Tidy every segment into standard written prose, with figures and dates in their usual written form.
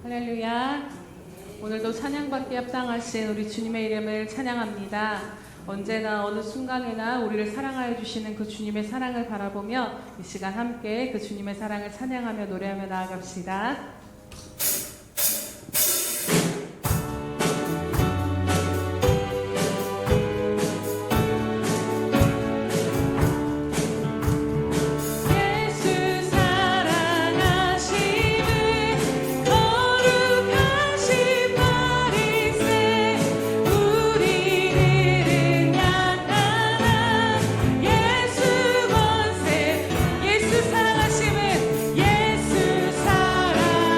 할렐루야. 오늘도 찬양받기 합당하신 우리 주님의 이름을 찬양합니다. 언제나 어느 순간에나 우리를 사랑하여 주시는 그 주님의 사랑을 바라보며 이 시간 함께 그 주님의 사랑을 찬양하며 노래하며 나아갑시다. 예수 사랑하심은 예수 사랑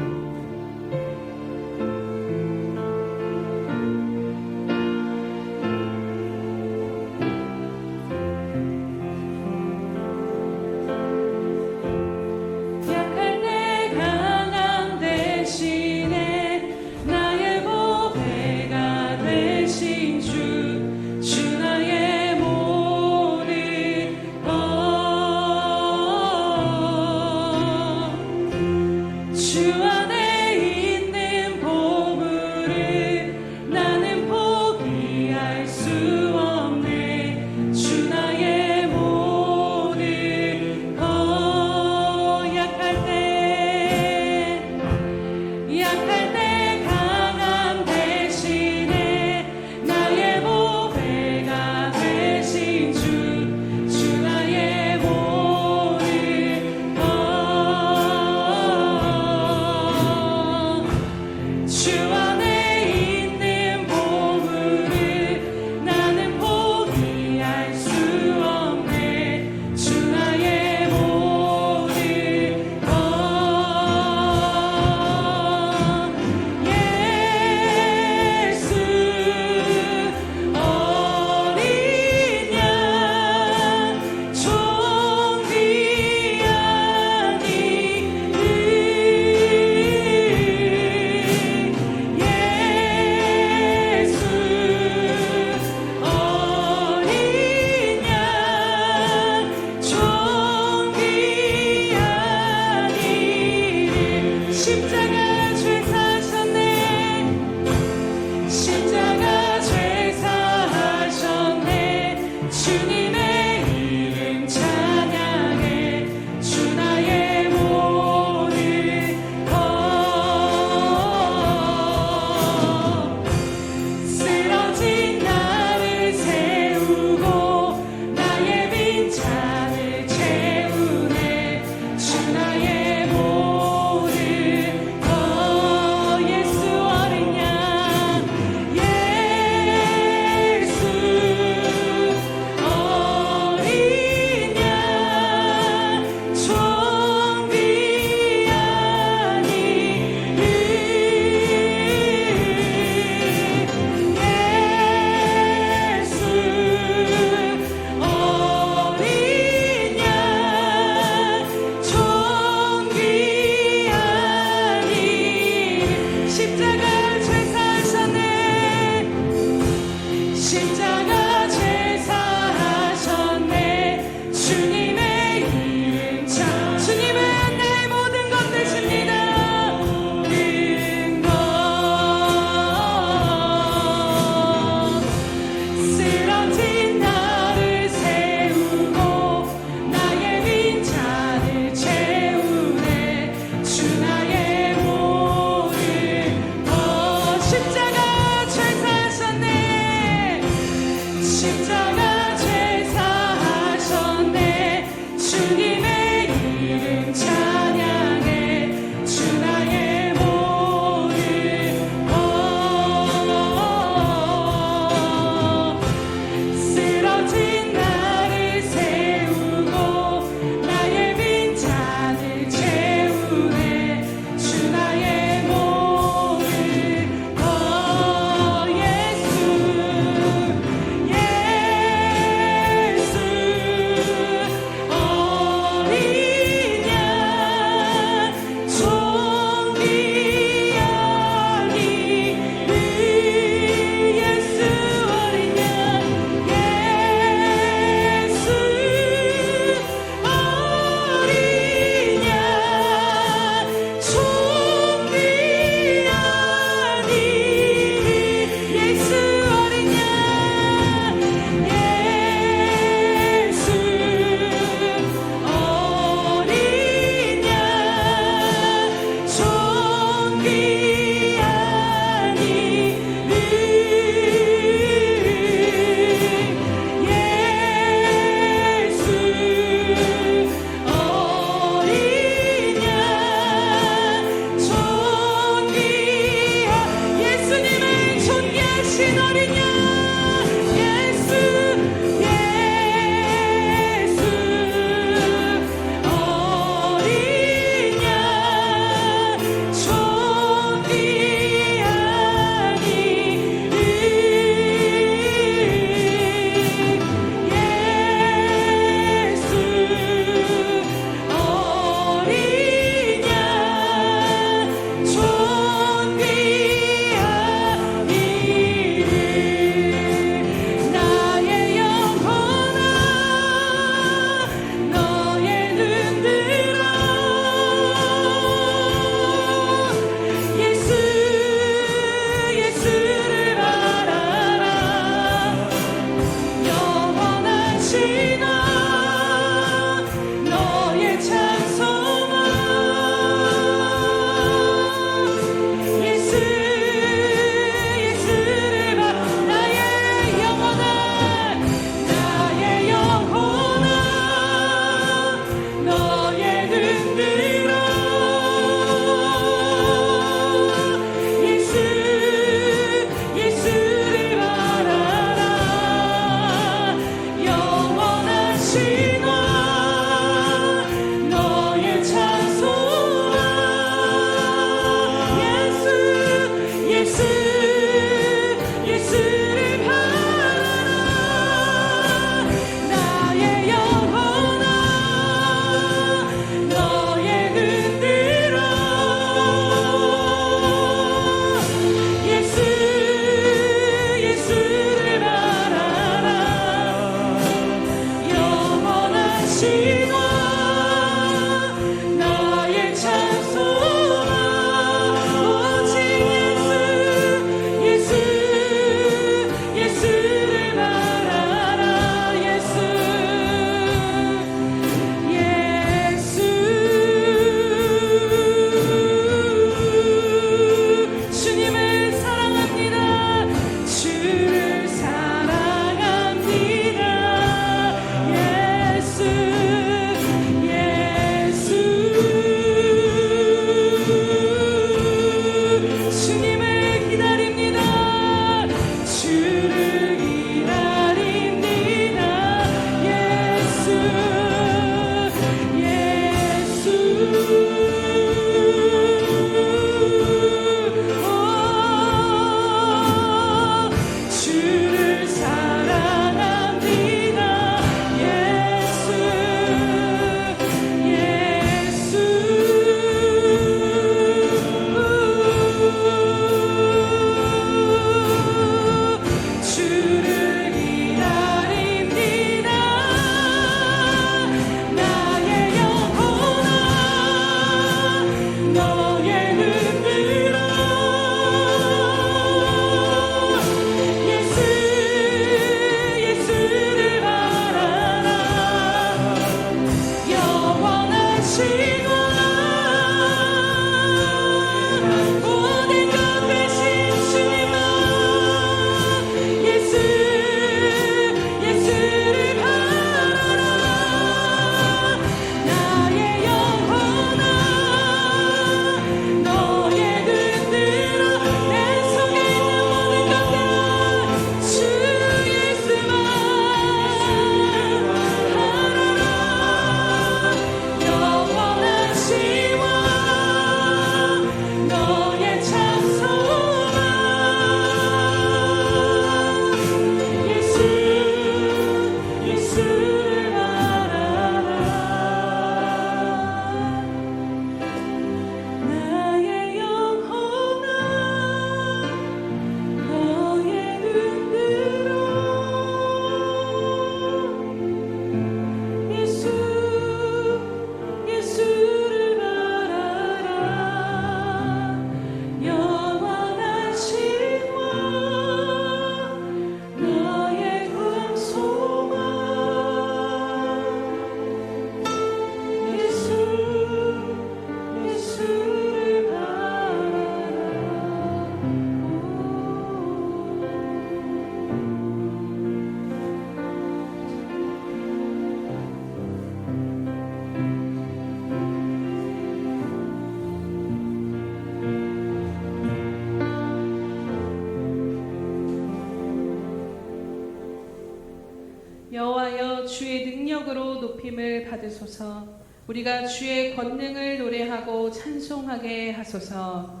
여호와여 주의 능력으로 높임을 받으소서. 우리가 주의 권능을 노래하고 찬송하게 하소서.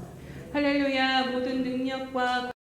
할렐루야. 모든 능력과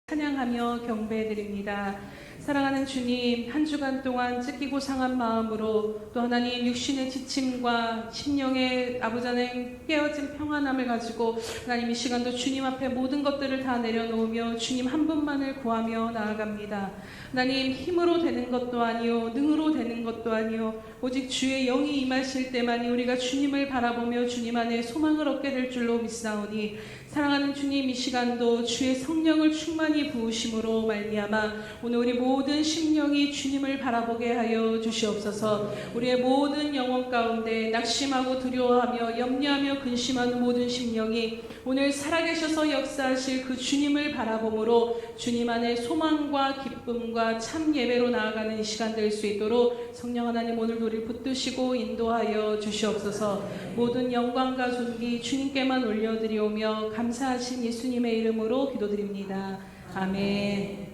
찬양하며 경배드립니다. 사랑하는 주님, 한 주간 동안 찢기고 상한 마음으로 또 하나님 육신의 지침과 심령의 아버지 하나님 깨어진 평안함을 가지고 하나님 이 시간도 주님 앞에 모든 것들을 다 내려놓으며 주님 한 분만을 구하며 나아갑니다. 하나님 힘으로 되는 것도 아니요 능으로 되는 것도 아니요 오직 주의 영이 임하실 때만이 우리가 주님을 바라보며 주님 안에 소망을 얻게 될 줄로 믿사오니 사랑하는 주님, 이 시간도 주의 성령을 충만히 부으심으로 말미암아 오늘 우리 모든 심령이 주님을 바라보게 하여 주시옵소서. 우리의 모든 영혼 가운데 낙심하고 두려워하며 염려하며 근심하는 모든 심령이 오늘 살아계셔서 역사하실 그 주님을 바라봄으로 주님 안에 소망과 기쁨과 참 예배로 나아가는 이 시간 될 수 있도록 성령 하나님 오늘도 우리를 붙드시고 인도하여 주시옵소서. 모든 영광과 존귀 주님께만 올려드리오며 감사하신 예수님의 이름으로 기도드립니다. 아멘.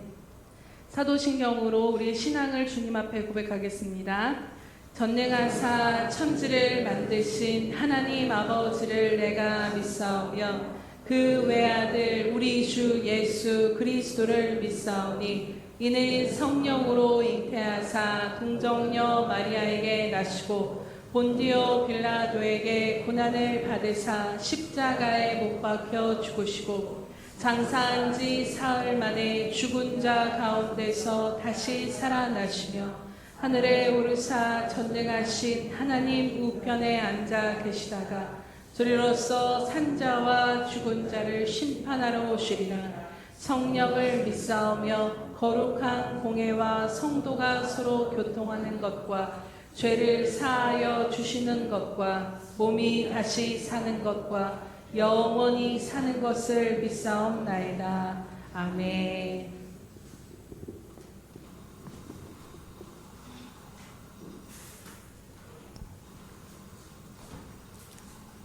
사도신경으로 우리의 신앙을 주님 앞에 고백하겠습니다. 전능하사 천지를 만드신 하나님 아버지를 내가 믿사오며 그 외아들 우리 주 예수 그리스도를 믿사오니 이는 성령으로 잉태하사 동정녀 마리아에게 나시고 본디오 빌라도에게 고난을 받으사 십자가에 못 박혀 죽으시고 장사한 지 사흘 만에 죽은 자 가운데서 다시 살아나시며 하늘에 오르사 전능하신 하나님 우편에 앉아 계시다가 저리로서 산자와 죽은 자를 심판하러 오시리라. 성령을 믿사오며 거룩한 공회와 성도가 서로 교통하는 것과 죄를 사하여 주시는 것과 몸이 다시 사는 것과 영원히 사는 것을 믿사옵나이다. 아멘.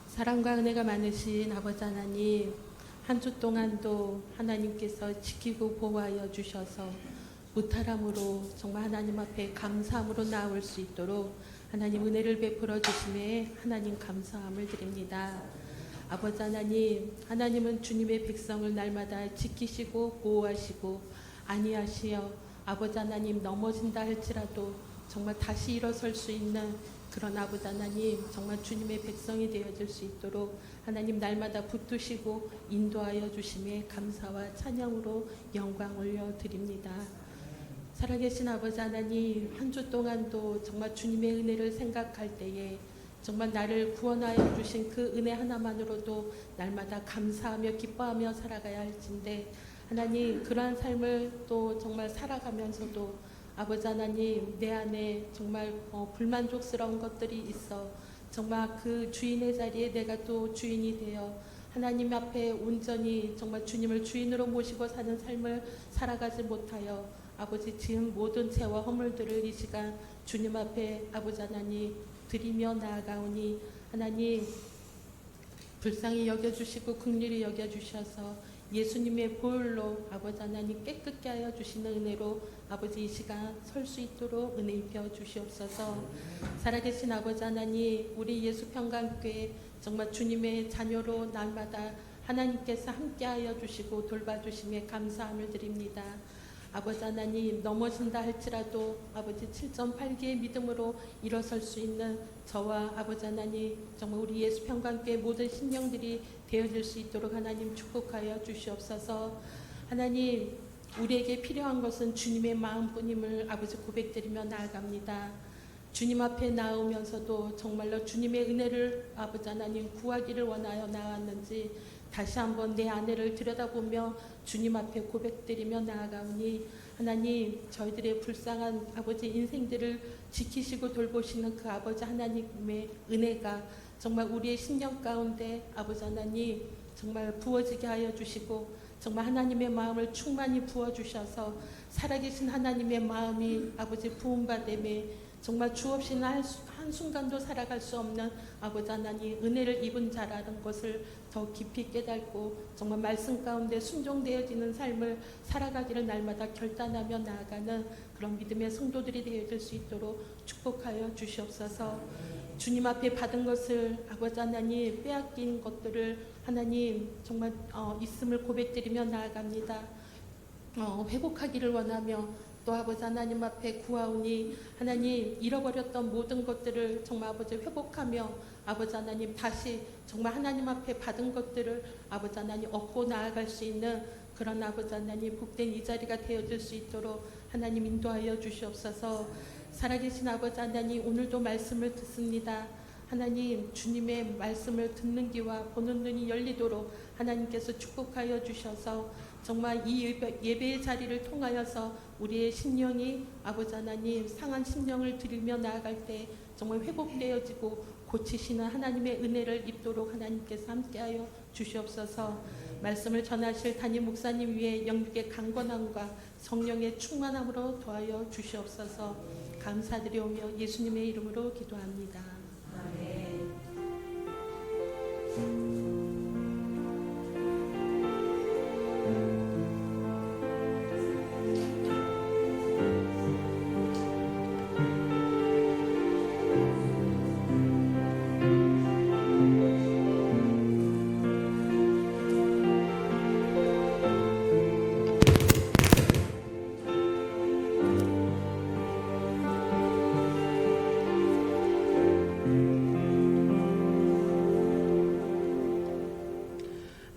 사랑과 은혜가 많으신 아버지 하나님, 한 주 동안도 하나님께서 지키고 보호하여 주셔서 무탈함으로 정말 하나님 앞에 감사함으로 나올 수 있도록 하나님 은혜를 베풀어 주심에 하나님 감사함을 드립니다. 아버지 하나님, 하나님은 주님의 백성을 날마다 지키시고 보호하시고 안위하시어 아버지 하나님 넘어진다 할지라도 정말 다시 일어설 수 있는 그런 아버지 하나님, 정말 주님의 백성이 되어질 수 있도록 하나님 날마다 붙드시고 인도하여 주심에 감사와 찬양으로 영광 올려드립니다. 살아계신 아버지 하나님, 한 주 동안도 정말 주님의 은혜를 생각할 때에 정말 나를 구원하여 주신 그 은혜 하나만으로도 날마다 감사하며 기뻐하며 살아가야 할진데 하나님, 그러한 삶을 또 정말 살아가면서도 아버지 하나님, 내 안에 정말 불만족스러운 것들이 있어 정말 그 주인의 자리에 내가 또 주인이 되어 하나님 앞에 온전히 정말 주님을 주인으로 모시고 사는 삶을 살아가지 못하여 아버지 지은 모든 죄와 허물들을 이 시간 주님 앞에 아버지 하나님 드리며 나아가오니 하나님 불쌍히 여겨주시고 긍휼히 여겨주셔서 예수님의 보혈로 아버지 하나님 깨끗게 하여 주시는 은혜로 아버지 이 시간 설 수 있도록 은혜 입혀 주시옵소서. 살아계신 아버지 하나님, 우리 예수평강교회 정말 주님의 자녀로 날마다 하나님께서 함께하여 주시고 돌봐주심에 감사함을 드립니다. 아버지 하나님, 넘어진다 할지라도 아버지 7.8개의 믿음으로 일어설 수 있는 저와 아버지 하나님, 정말 우리 예수평강교회 모든 신령들이 되어질 수 있도록 하나님 축복하여 주시옵소서. 하나님, 우리에게 필요한 것은 주님의 마음뿐임을 아버지 고백드리며 나아갑니다. 주님 앞에 나오면서도 정말로 주님의 은혜를 아버지 하나님 구하기를 원하여 나왔는지 다시 한번 내 안에를 들여다보며 주님 앞에 고백드리며 나아가오니 하나님, 저희들의 불쌍한 아버지 인생들을 지키시고 돌보시는 그 아버지 하나님의 은혜가 정말 우리의 심령 가운데 아버지 하나님 정말 부어지게 하여 주시고 정말 하나님의 마음을 충만히 부어주셔서 살아계신 하나님의 마음이 아버지 부음받음에 정말 주 없이는 한순간도 살아갈 수 없는 아버지 하나님 은혜를 입은 자라는 것을 더 깊이 깨닫고 정말 말씀 가운데 순종되어지는 삶을 살아가기를 날마다 결단하며 나아가는 그런 믿음의 성도들이 되어질 수 있도록 축복하여 주시옵소서. 주님 앞에 받은 것을 아버지 하나님 빼앗긴 것들을 하나님 정말 있음을 고백드리며 나아갑니다. 회복하기를 원하며 또 아버지 하나님 앞에 구하오니 하나님 잃어버렸던 모든 것들을 정말 아버지 회복하며 아버지 하나님 다시 정말 하나님 앞에 받은 것들을 아버지 하나님 얻고 나아갈 수 있는 그런 아버지 하나님 복된 이 자리가 되어질 수 있도록 하나님 인도하여 주시옵소서. 살아계신 아버지 하나님, 오늘도 말씀을 듣습니다. 하나님, 주님의 말씀을 듣는 귀와 보는 눈이 열리도록 하나님께서 축복하여 주셔서 정말 이 예배의 자리를 통하여서 우리의 심령이 아버지 하나님 상한 심령을 드리며 나아갈 때 정말 회복되어지고 고치시는 하나님의 은혜를 입도록 하나님께서 함께하여 주시옵소서. 말씀을 전하실 담임 목사님 위에 영육의 강건함과 성령의 충만함으로 도하여 주시옵소서. 감사드리오며 예수님의 이름으로 기도합니다. 아멘.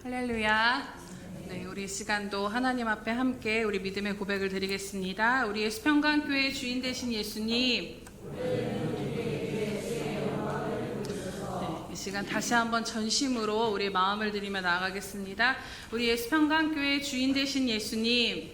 할렐루야. 네, 우리 시간도 하나님 앞에 함께 우리 믿음의 고백을 드리겠습니다. 우리 예수평강교회 주인 되신 예수님, 이 시간 다시 한번 전심으로 우리 마음을 드리며 나아가겠습니다. 우리 예수평강교회 주인 되신 예수님,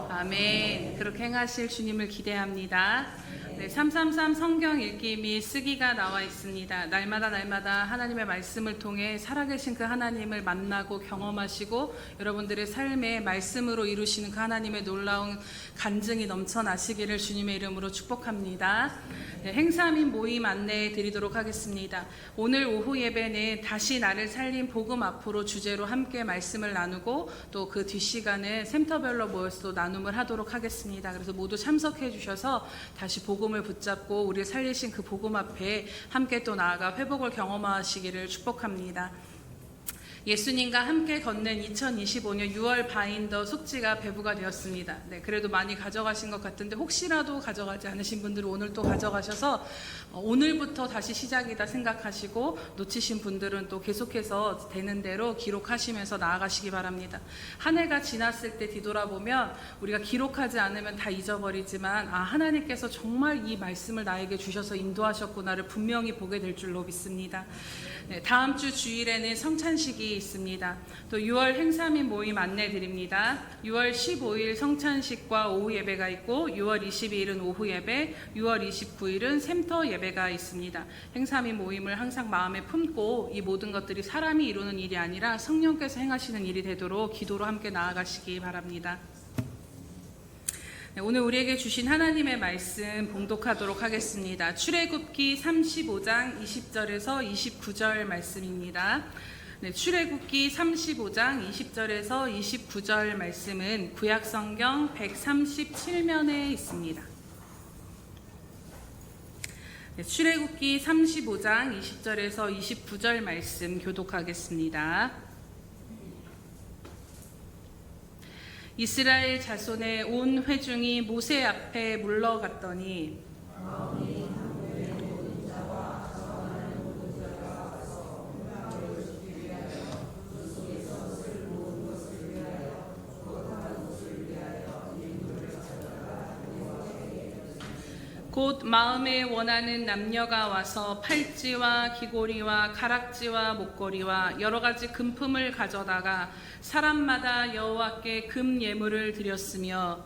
아멘. 그렇게 행하실 주님을 기대합니다. 네, 333 성경 읽기 및 쓰기가 나와 있습니다. 날마다 하나님의 말씀을 통해 살아계신 그 하나님을 만나고 경험하시고 여러분들의 삶에 말씀으로 이루시는 그 하나님의 놀라운 간증이 넘쳐나시기를 주님의 이름으로 축복합니다. 네, 행사 및 모임 안내해 드리도록 하겠습니다. 오늘 오후 예배는 다시 나를 살린 복음 앞으로 주제로 함께 말씀을 나누고 또 그 뒷시간은 센터별로 모여서 나눔을 하도록 하겠습니다. 그래서 모두 참석해 주셔서 다시 복음을 붙잡고 우리를 살리신 그 복음 앞에 함께 또 나아가 회복을 경험하시기를 축복합니다. 예수님과 함께 걷는 2025년 6월 바인더 속지가 배부가 되었습니다. 네, 그래도 많이 가져가신 것 같은데 혹시라도 가져가지 않으신 분들은 오늘 또 가져가셔서 오늘부터 다시 시작이다 생각하시고 놓치신 분들은 또 계속해서 되는 대로 기록하시면서 나아가시기 바랍니다. 한 해가 지났을 때 뒤돌아보면 우리가 기록하지 않으면 다 잊어버리지만 하나님께서 정말 이 말씀을 나에게 주셔서 인도하셨구나를 분명히 보게 될 줄로 믿습니다. 네, 다음 주 주일에는 성찬식이 있습니다. 또 6월 행사민 모임 안내 드립니다. 6월 15일 성찬식과 오후 예배가 있고 6월 22일은 오후 예배, 6월 29일은 샘터 예배가 있습니다. 행사민 모임을 항상 마음에 품고 이 모든 것들이 사람이 이루는 일이 아니라 성령께서 행하시는 일이 되도록 기도로 함께 나아가시기 바랍니다. 네, 오늘 우리에게 주신 하나님의 말씀 봉독하도록 하겠습니다. 출애굽기 35장 20절에서 29절 말씀입니다. 네, 출애굽기 35장 20절에서 29절 말씀은 구약성경 137면에 있습니다. 네, 출애굽기 35장 20절에서 29절 말씀 교독하겠습니다. 이스라엘 자손의 온 회중이 모세 앞에 물러갔더니 곧 마음에 원하는 남녀가 와서 팔찌와 귀고리와 가락지와 목걸이와 여러 가지 금품을 가져다가 사람마다 여호와께 금 예물을 드렸으며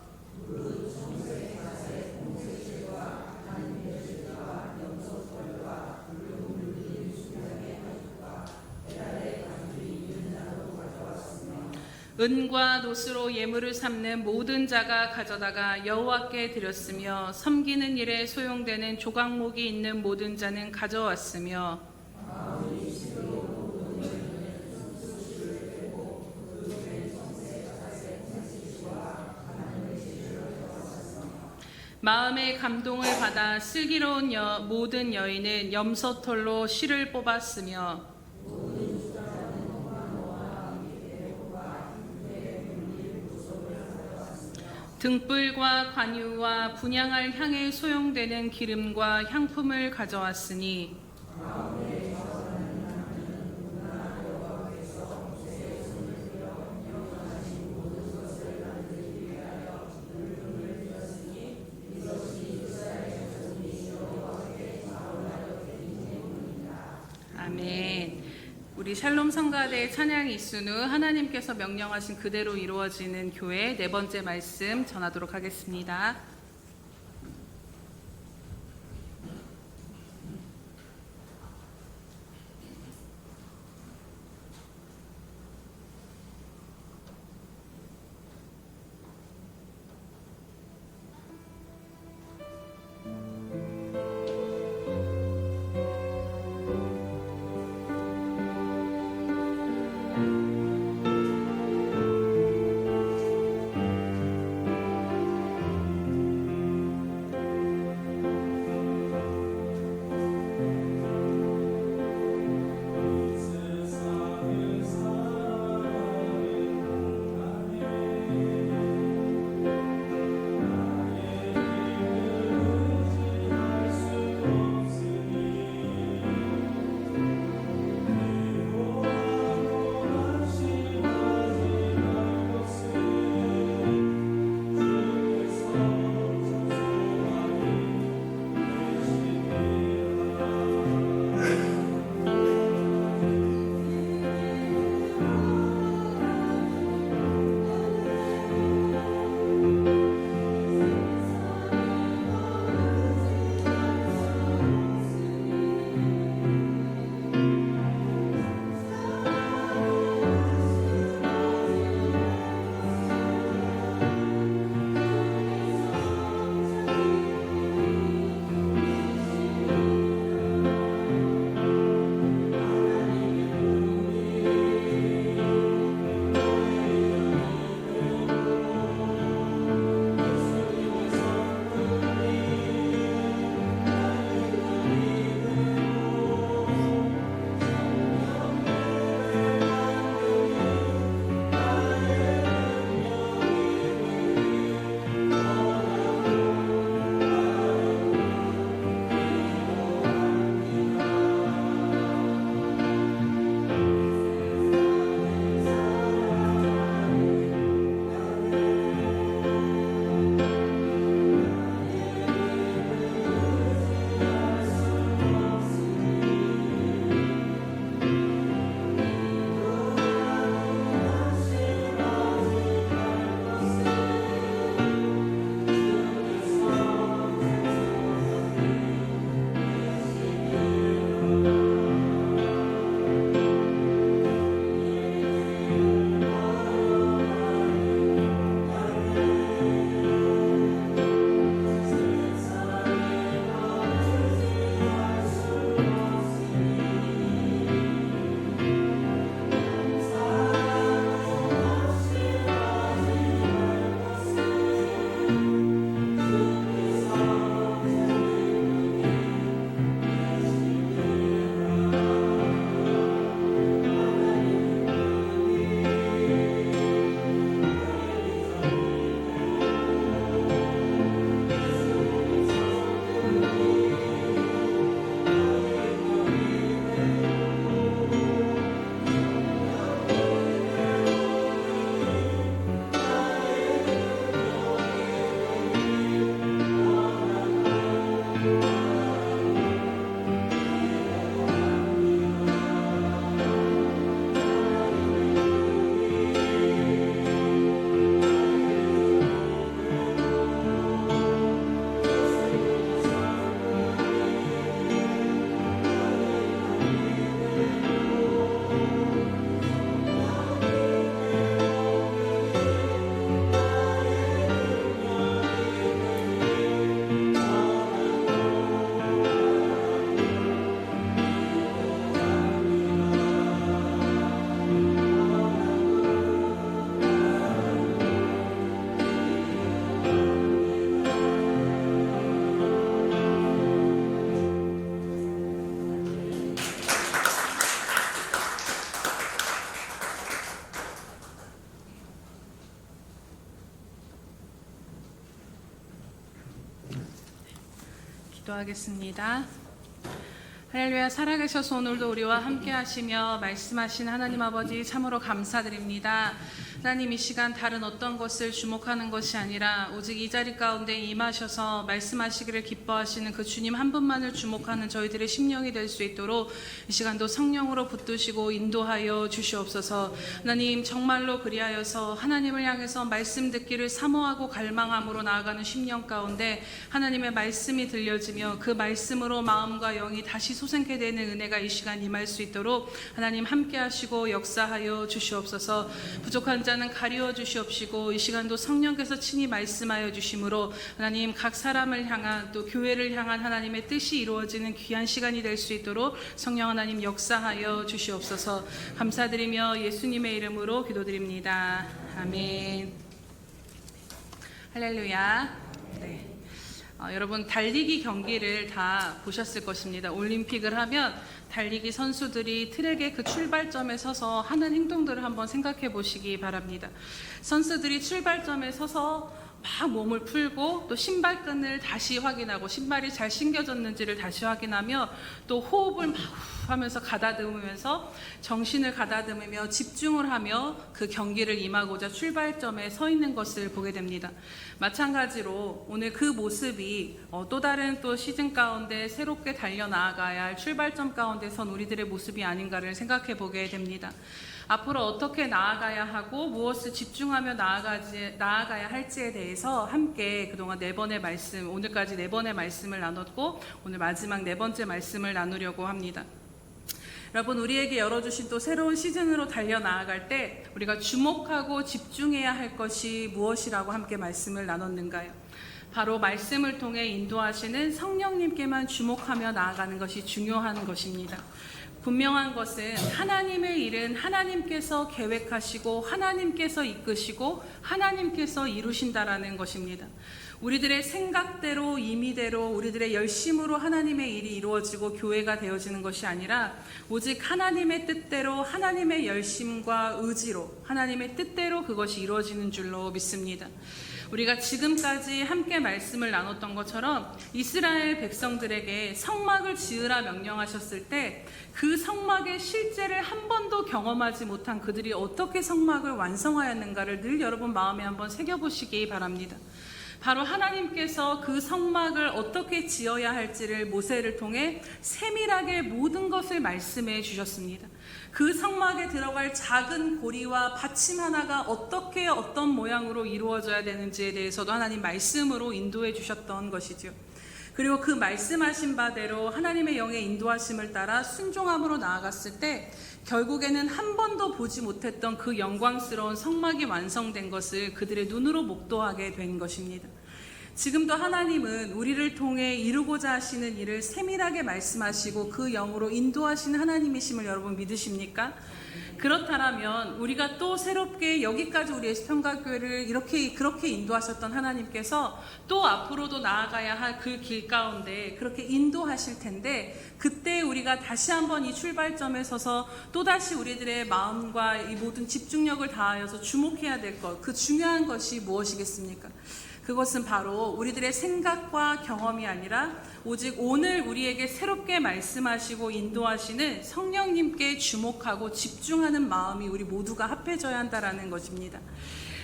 은과 노스로 예물을 삼는 모든 자가 가져다가 여호와께 드렸으며 섬기는 일에 소용되는 조각목이 있는 모든 자는 가져왔으며 마음의 감동을 받아 슬기로운 모든 여인은 염소털로 실을 뽑았으며 등불과 관유와 분향할 향에 소용되는 기름과 향품을 가져왔으니 아멘. 우리 샬롬 성가대 찬양 이순우 하나님께서 명령하신 그대로 이루어지는 교회 네 번째 말씀 전하도록 하겠습니다. 기도하겠습니다. 할렐루야. 살아계셔서 오늘도 우리와 함께 하시며 말씀하신 하나님 아버지 참으로 감사드립니다. 하나님, 이 시간 다른 어떤 것을 주목하는 것이 아니라 오직 이 자리 가운데 임하셔서 말씀하시기를 기뻐하시는 그 주님 한 분만을 주목하는 저희들의 심령이 될 수 있도록 이 시간도 성령으로 붙드시고 인도하여 주시옵소서. 하나님, 정말로 그리하여서 하나님을 향해서 말씀 듣기를 사모하고 갈망함으로 나아가는 심령 가운데 하나님의 말씀이 들려지며 그 말씀으로 마음과 영이 다시 솟게 되는 은혜가 이 시간 임할 수 있도록 하나님 함께 하시고 역사하여 주시옵소서. 부족한 자는 가리워 주시옵시고 이 시간도 성령께서 친히 말씀하여 주심으로 하나님 각 사람을 향한 또 교회를 향한 하나님의 뜻이 이루어지는 귀한 시간이 될 수 있도록 성령 하나님 역사하여 주시옵소서. 감사드리며 예수님의 이름으로 기도드립니다. 아멘. 할렐루야. 네. 여러분 달리기 경기를 다 보셨을 것입니다. 올림픽을 하면 달리기 선수들이 트랙의 그 출발점에 서서 하는 행동들을 한번 생각해 보시기 바랍니다. 선수들이 출발점에 서서 막 몸을 풀고 또 신발끈을 다시 확인하고 신발이 잘 신겨졌는지를 다시 확인하며 또 호흡을 막 하면서 가다듬으면서 정신을 가다듬으며 집중을 하며 그 경기를 임하고자 출발점에 서 있는 것을 보게 됩니다. 마찬가지로 오늘 그 모습이 또 다른 또 시즌 가운데 새롭게 달려나가야 할 출발점 가운데 선 우리들의 모습이 아닌가를 생각해 보게 됩니다. 앞으로 어떻게 나아가야 하고 무엇을 집중하며 나아가야 할지에 대해서 함께 그동안 4번의 말씀, 오늘까지 4번의 말씀을 나눴고 오늘 마지막 4번째 말씀을 나누려고 합니다. 여러분, 우리에게 열어주신 또 새로운 시즌으로 달려나아갈 때 우리가 주목하고 집중해야 할 것이 무엇이라고 함께 말씀을 나눴는가요? 바로 말씀을 통해 인도하시는 성령님께만 주목하며 나아가는 것이 중요한 것입니다. 분명한 것은 하나님의 일은 하나님께서 계획하시고 하나님께서 이끄시고 하나님께서 이루신다라는 것입니다. 우리들의 생각대로 임의대로 우리들의 열심으로 하나님의 일이 이루어지고 교회가 되어지는 것이 아니라 오직 하나님의 뜻대로 하나님의 열심과 의지로 하나님의 뜻대로 그것이 이루어지는 줄로 믿습니다. 우리가 지금까지 함께 말씀을 나눴던 것처럼 이스라엘 백성들에게 성막을 지으라 명령하셨을 때 그 성막의 실제를 한 번도 경험하지 못한 그들이 어떻게 성막을 완성하였는가를 늘 여러분 마음에 한번 새겨보시기 바랍니다. 바로 하나님께서 그 성막을 어떻게 지어야 할지를 모세를 통해 세밀하게 모든 것을 말씀해 주셨습니다. 그 성막에 들어갈 작은 고리와 받침 하나가 어떻게 어떤 모양으로 이루어져야 되는지에 대해서도 하나님 말씀으로 인도해 주셨던 것이죠. 그리고 그 말씀하신 바대로 하나님의 영의 인도하심을 따라 순종함으로 나아갔을 때 결국에는 한 번도 보지 못했던 그 영광스러운 성막이 완성된 것을 그들의 눈으로 목도하게 된 것입니다. 지금도 하나님은 우리를 통해 이루고자 하시는 일을 세밀하게 말씀하시고 그 영으로 인도하시는 하나님이심을 여러분 믿으십니까? 그렇다면 우리가 또 새롭게 여기까지 우리 예수평강교회를 그렇게 인도하셨던 하나님께서 또 앞으로도 나아가야 할 그 길 가운데 그렇게 인도하실 텐데 그때 우리가 다시 한번 이 출발점에 서서 또다시 우리들의 마음과 이 모든 집중력을 다하여서 주목해야 될 것, 그 중요한 것이 무엇이겠습니까? 그것은 바로 우리들의 생각과 경험이 아니라 오직 오늘 우리에게 새롭게 말씀하시고 인도하시는 성령님께 주목하고 집중하는 마음이 우리 모두가 합해져야 한다는 것입니다.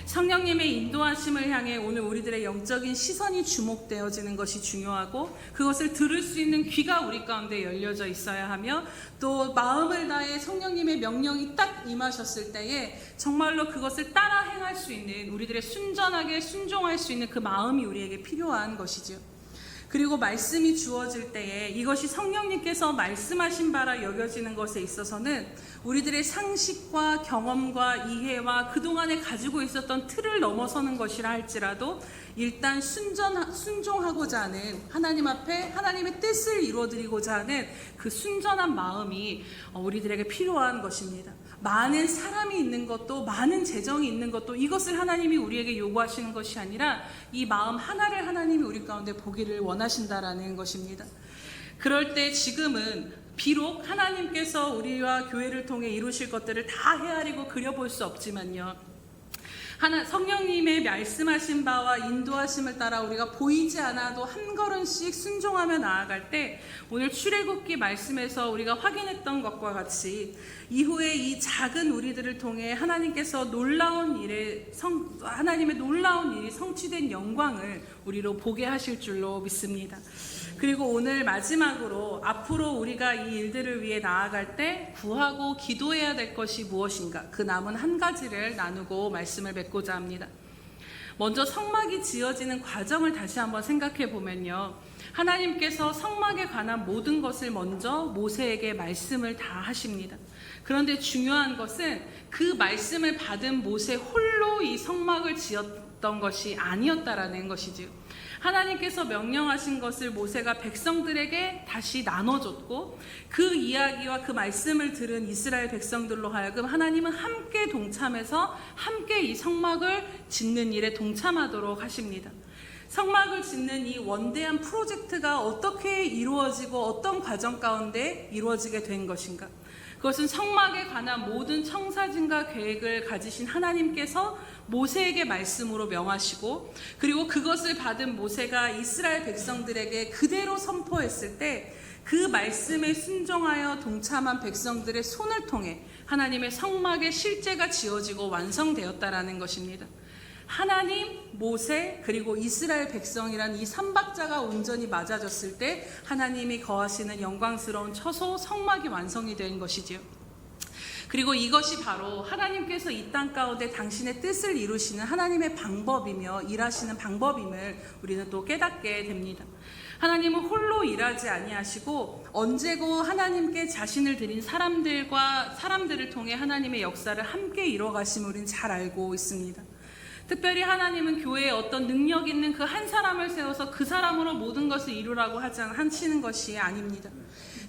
성령님의 인도하심을 향해 오늘 우리들의 영적인 시선이 주목되어지는 것이 중요하고 그것을 들을 수 있는 귀가 우리 가운데 열려져 있어야 하며 또 마음을 다해 성령님의 명령이 딱 임하셨을 때에 정말로 그것을 따라 행할 수 있는 우리들의 순전하게 순종할 수 있는 그 마음이 우리에게 필요한 것이죠. 그리고 말씀이 주어질 때에 이것이 성령님께서 말씀하신 바라 여겨지는 것에 있어서는 우리들의 상식과 경험과 이해와 그동안에 가지고 있었던 틀을 넘어서는 것이라 할지라도 일단 순종하고자 하는 하나님 앞에 하나님의 뜻을 이루어드리고자 하는 그 순전한 마음이 우리들에게 필요한 것입니다. 많은 사람이 있는 것도 많은 재정이 있는 것도 이것을 하나님이 우리에게 요구하시는 것이 아니라 이 마음 하나를 하나님이 우리 가운데 보기를 원하신다라는 것입니다. 그럴 때 지금은 비록 하나님께서 우리와 교회를 통해 이루실 것들을 다 헤아리고 그려볼 수 없지만요, 성령님의 말씀하신 바와 인도하심을 따라 우리가 보이지 않아도 한 걸음씩 순종하며 나아갈 때 오늘 출애굽기 말씀에서 우리가 확인했던 것과 같이 이후에 이 작은 우리들을 통해 하나님께서 하나님의 놀라운 일이 성취된 영광을 우리로 보게 하실 줄로 믿습니다. 그리고 오늘 마지막으로 앞으로 우리가 이 일들을 위해 나아갈 때 구하고 기도해야 될 것이 무엇인가, 그 남은 한 가지를 나누고 말씀을 맺고자 합니다. 먼저 성막이 지어지는 과정을 다시 한번 생각해 보면요, 하나님께서 성막에 관한 모든 것을 먼저 모세에게 말씀을 다 하십니다. 그런데 중요한 것은 그 말씀을 받은 모세 홀로 이 성막을 지었던 것이 아니었다라는 것이지요. 하나님께서 명령하신 것을 모세가 백성들에게 다시 나눠줬고, 그 이야기와 그 말씀을 들은 이스라엘 백성들로 하여금 하나님은 함께 동참해서 함께 이 성막을 짓는 일에 동참하도록 하십니다. 성막을 짓는 이 원대한 프로젝트가 어떻게 이루어지고 어떤 과정 가운데 이루어지게 된 것인가? 그것은 성막에 관한 모든 청사진과 계획을 가지신 하나님께서 모세에게 말씀으로 명하시고, 그리고 그것을 받은 모세가 이스라엘 백성들에게 그대로 선포했을 때 그 말씀에 순종하여 동참한 백성들의 손을 통해 하나님의 성막의 실제가 지어지고 완성되었다라는 것입니다. 하나님, 모세, 그리고 이스라엘 백성이란 이 삼박자가 온전히 맞아졌을 때 하나님이 거하시는 영광스러운 처소 성막이 완성이 된 것이지요. 그리고 이것이 바로 하나님께서 이 땅 가운데 당신의 뜻을 이루시는 하나님의 방법이며 일하시는 방법임을 우리는 또 깨닫게 됩니다. 하나님은 홀로 일하지 아니하시고 언제고 하나님께 자신을 드린 사람들을 통해 하나님의 역사를 함께 이뤄가심을 우리는 잘 알고 있습니다. 특별히 하나님은 교회에 어떤 능력 있는 그 한 사람을 세워서 그 사람으로 모든 것을 이루라고 하시는 것이 아닙니다.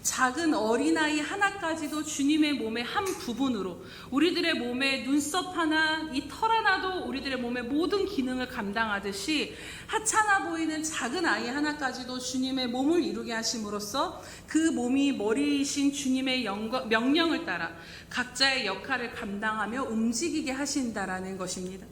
작은 어린아이 하나까지도 주님의 몸의 한 부분으로, 우리들의 몸에 눈썹 하나, 이 털 하나도 우리들의 몸의 모든 기능을 감당하듯이 하찮아 보이는 작은 아이 하나까지도 주님의 몸을 이루게 하심으로써 그 몸이 머리이신 주님의 명령을 따라 각자의 역할을 감당하며 움직이게 하신다라는 것입니다.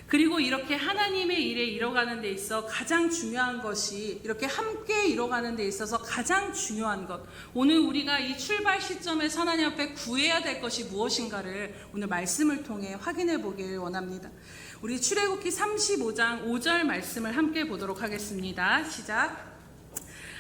그리고 이렇게 하나님의 일에 이뤄가는 데 있어 가장 중요한 것이, 이렇게 함께 이뤄가는 데 있어서 가장 중요한 것, 오늘 우리가 이 출발 시점에서 하나님 앞에 구해야 될 것이 무엇인가를 오늘 말씀을 통해 확인해 보길 원합니다. 우리 출애굽기 35장 5절 말씀을 함께 보도록 하겠습니다. 시작.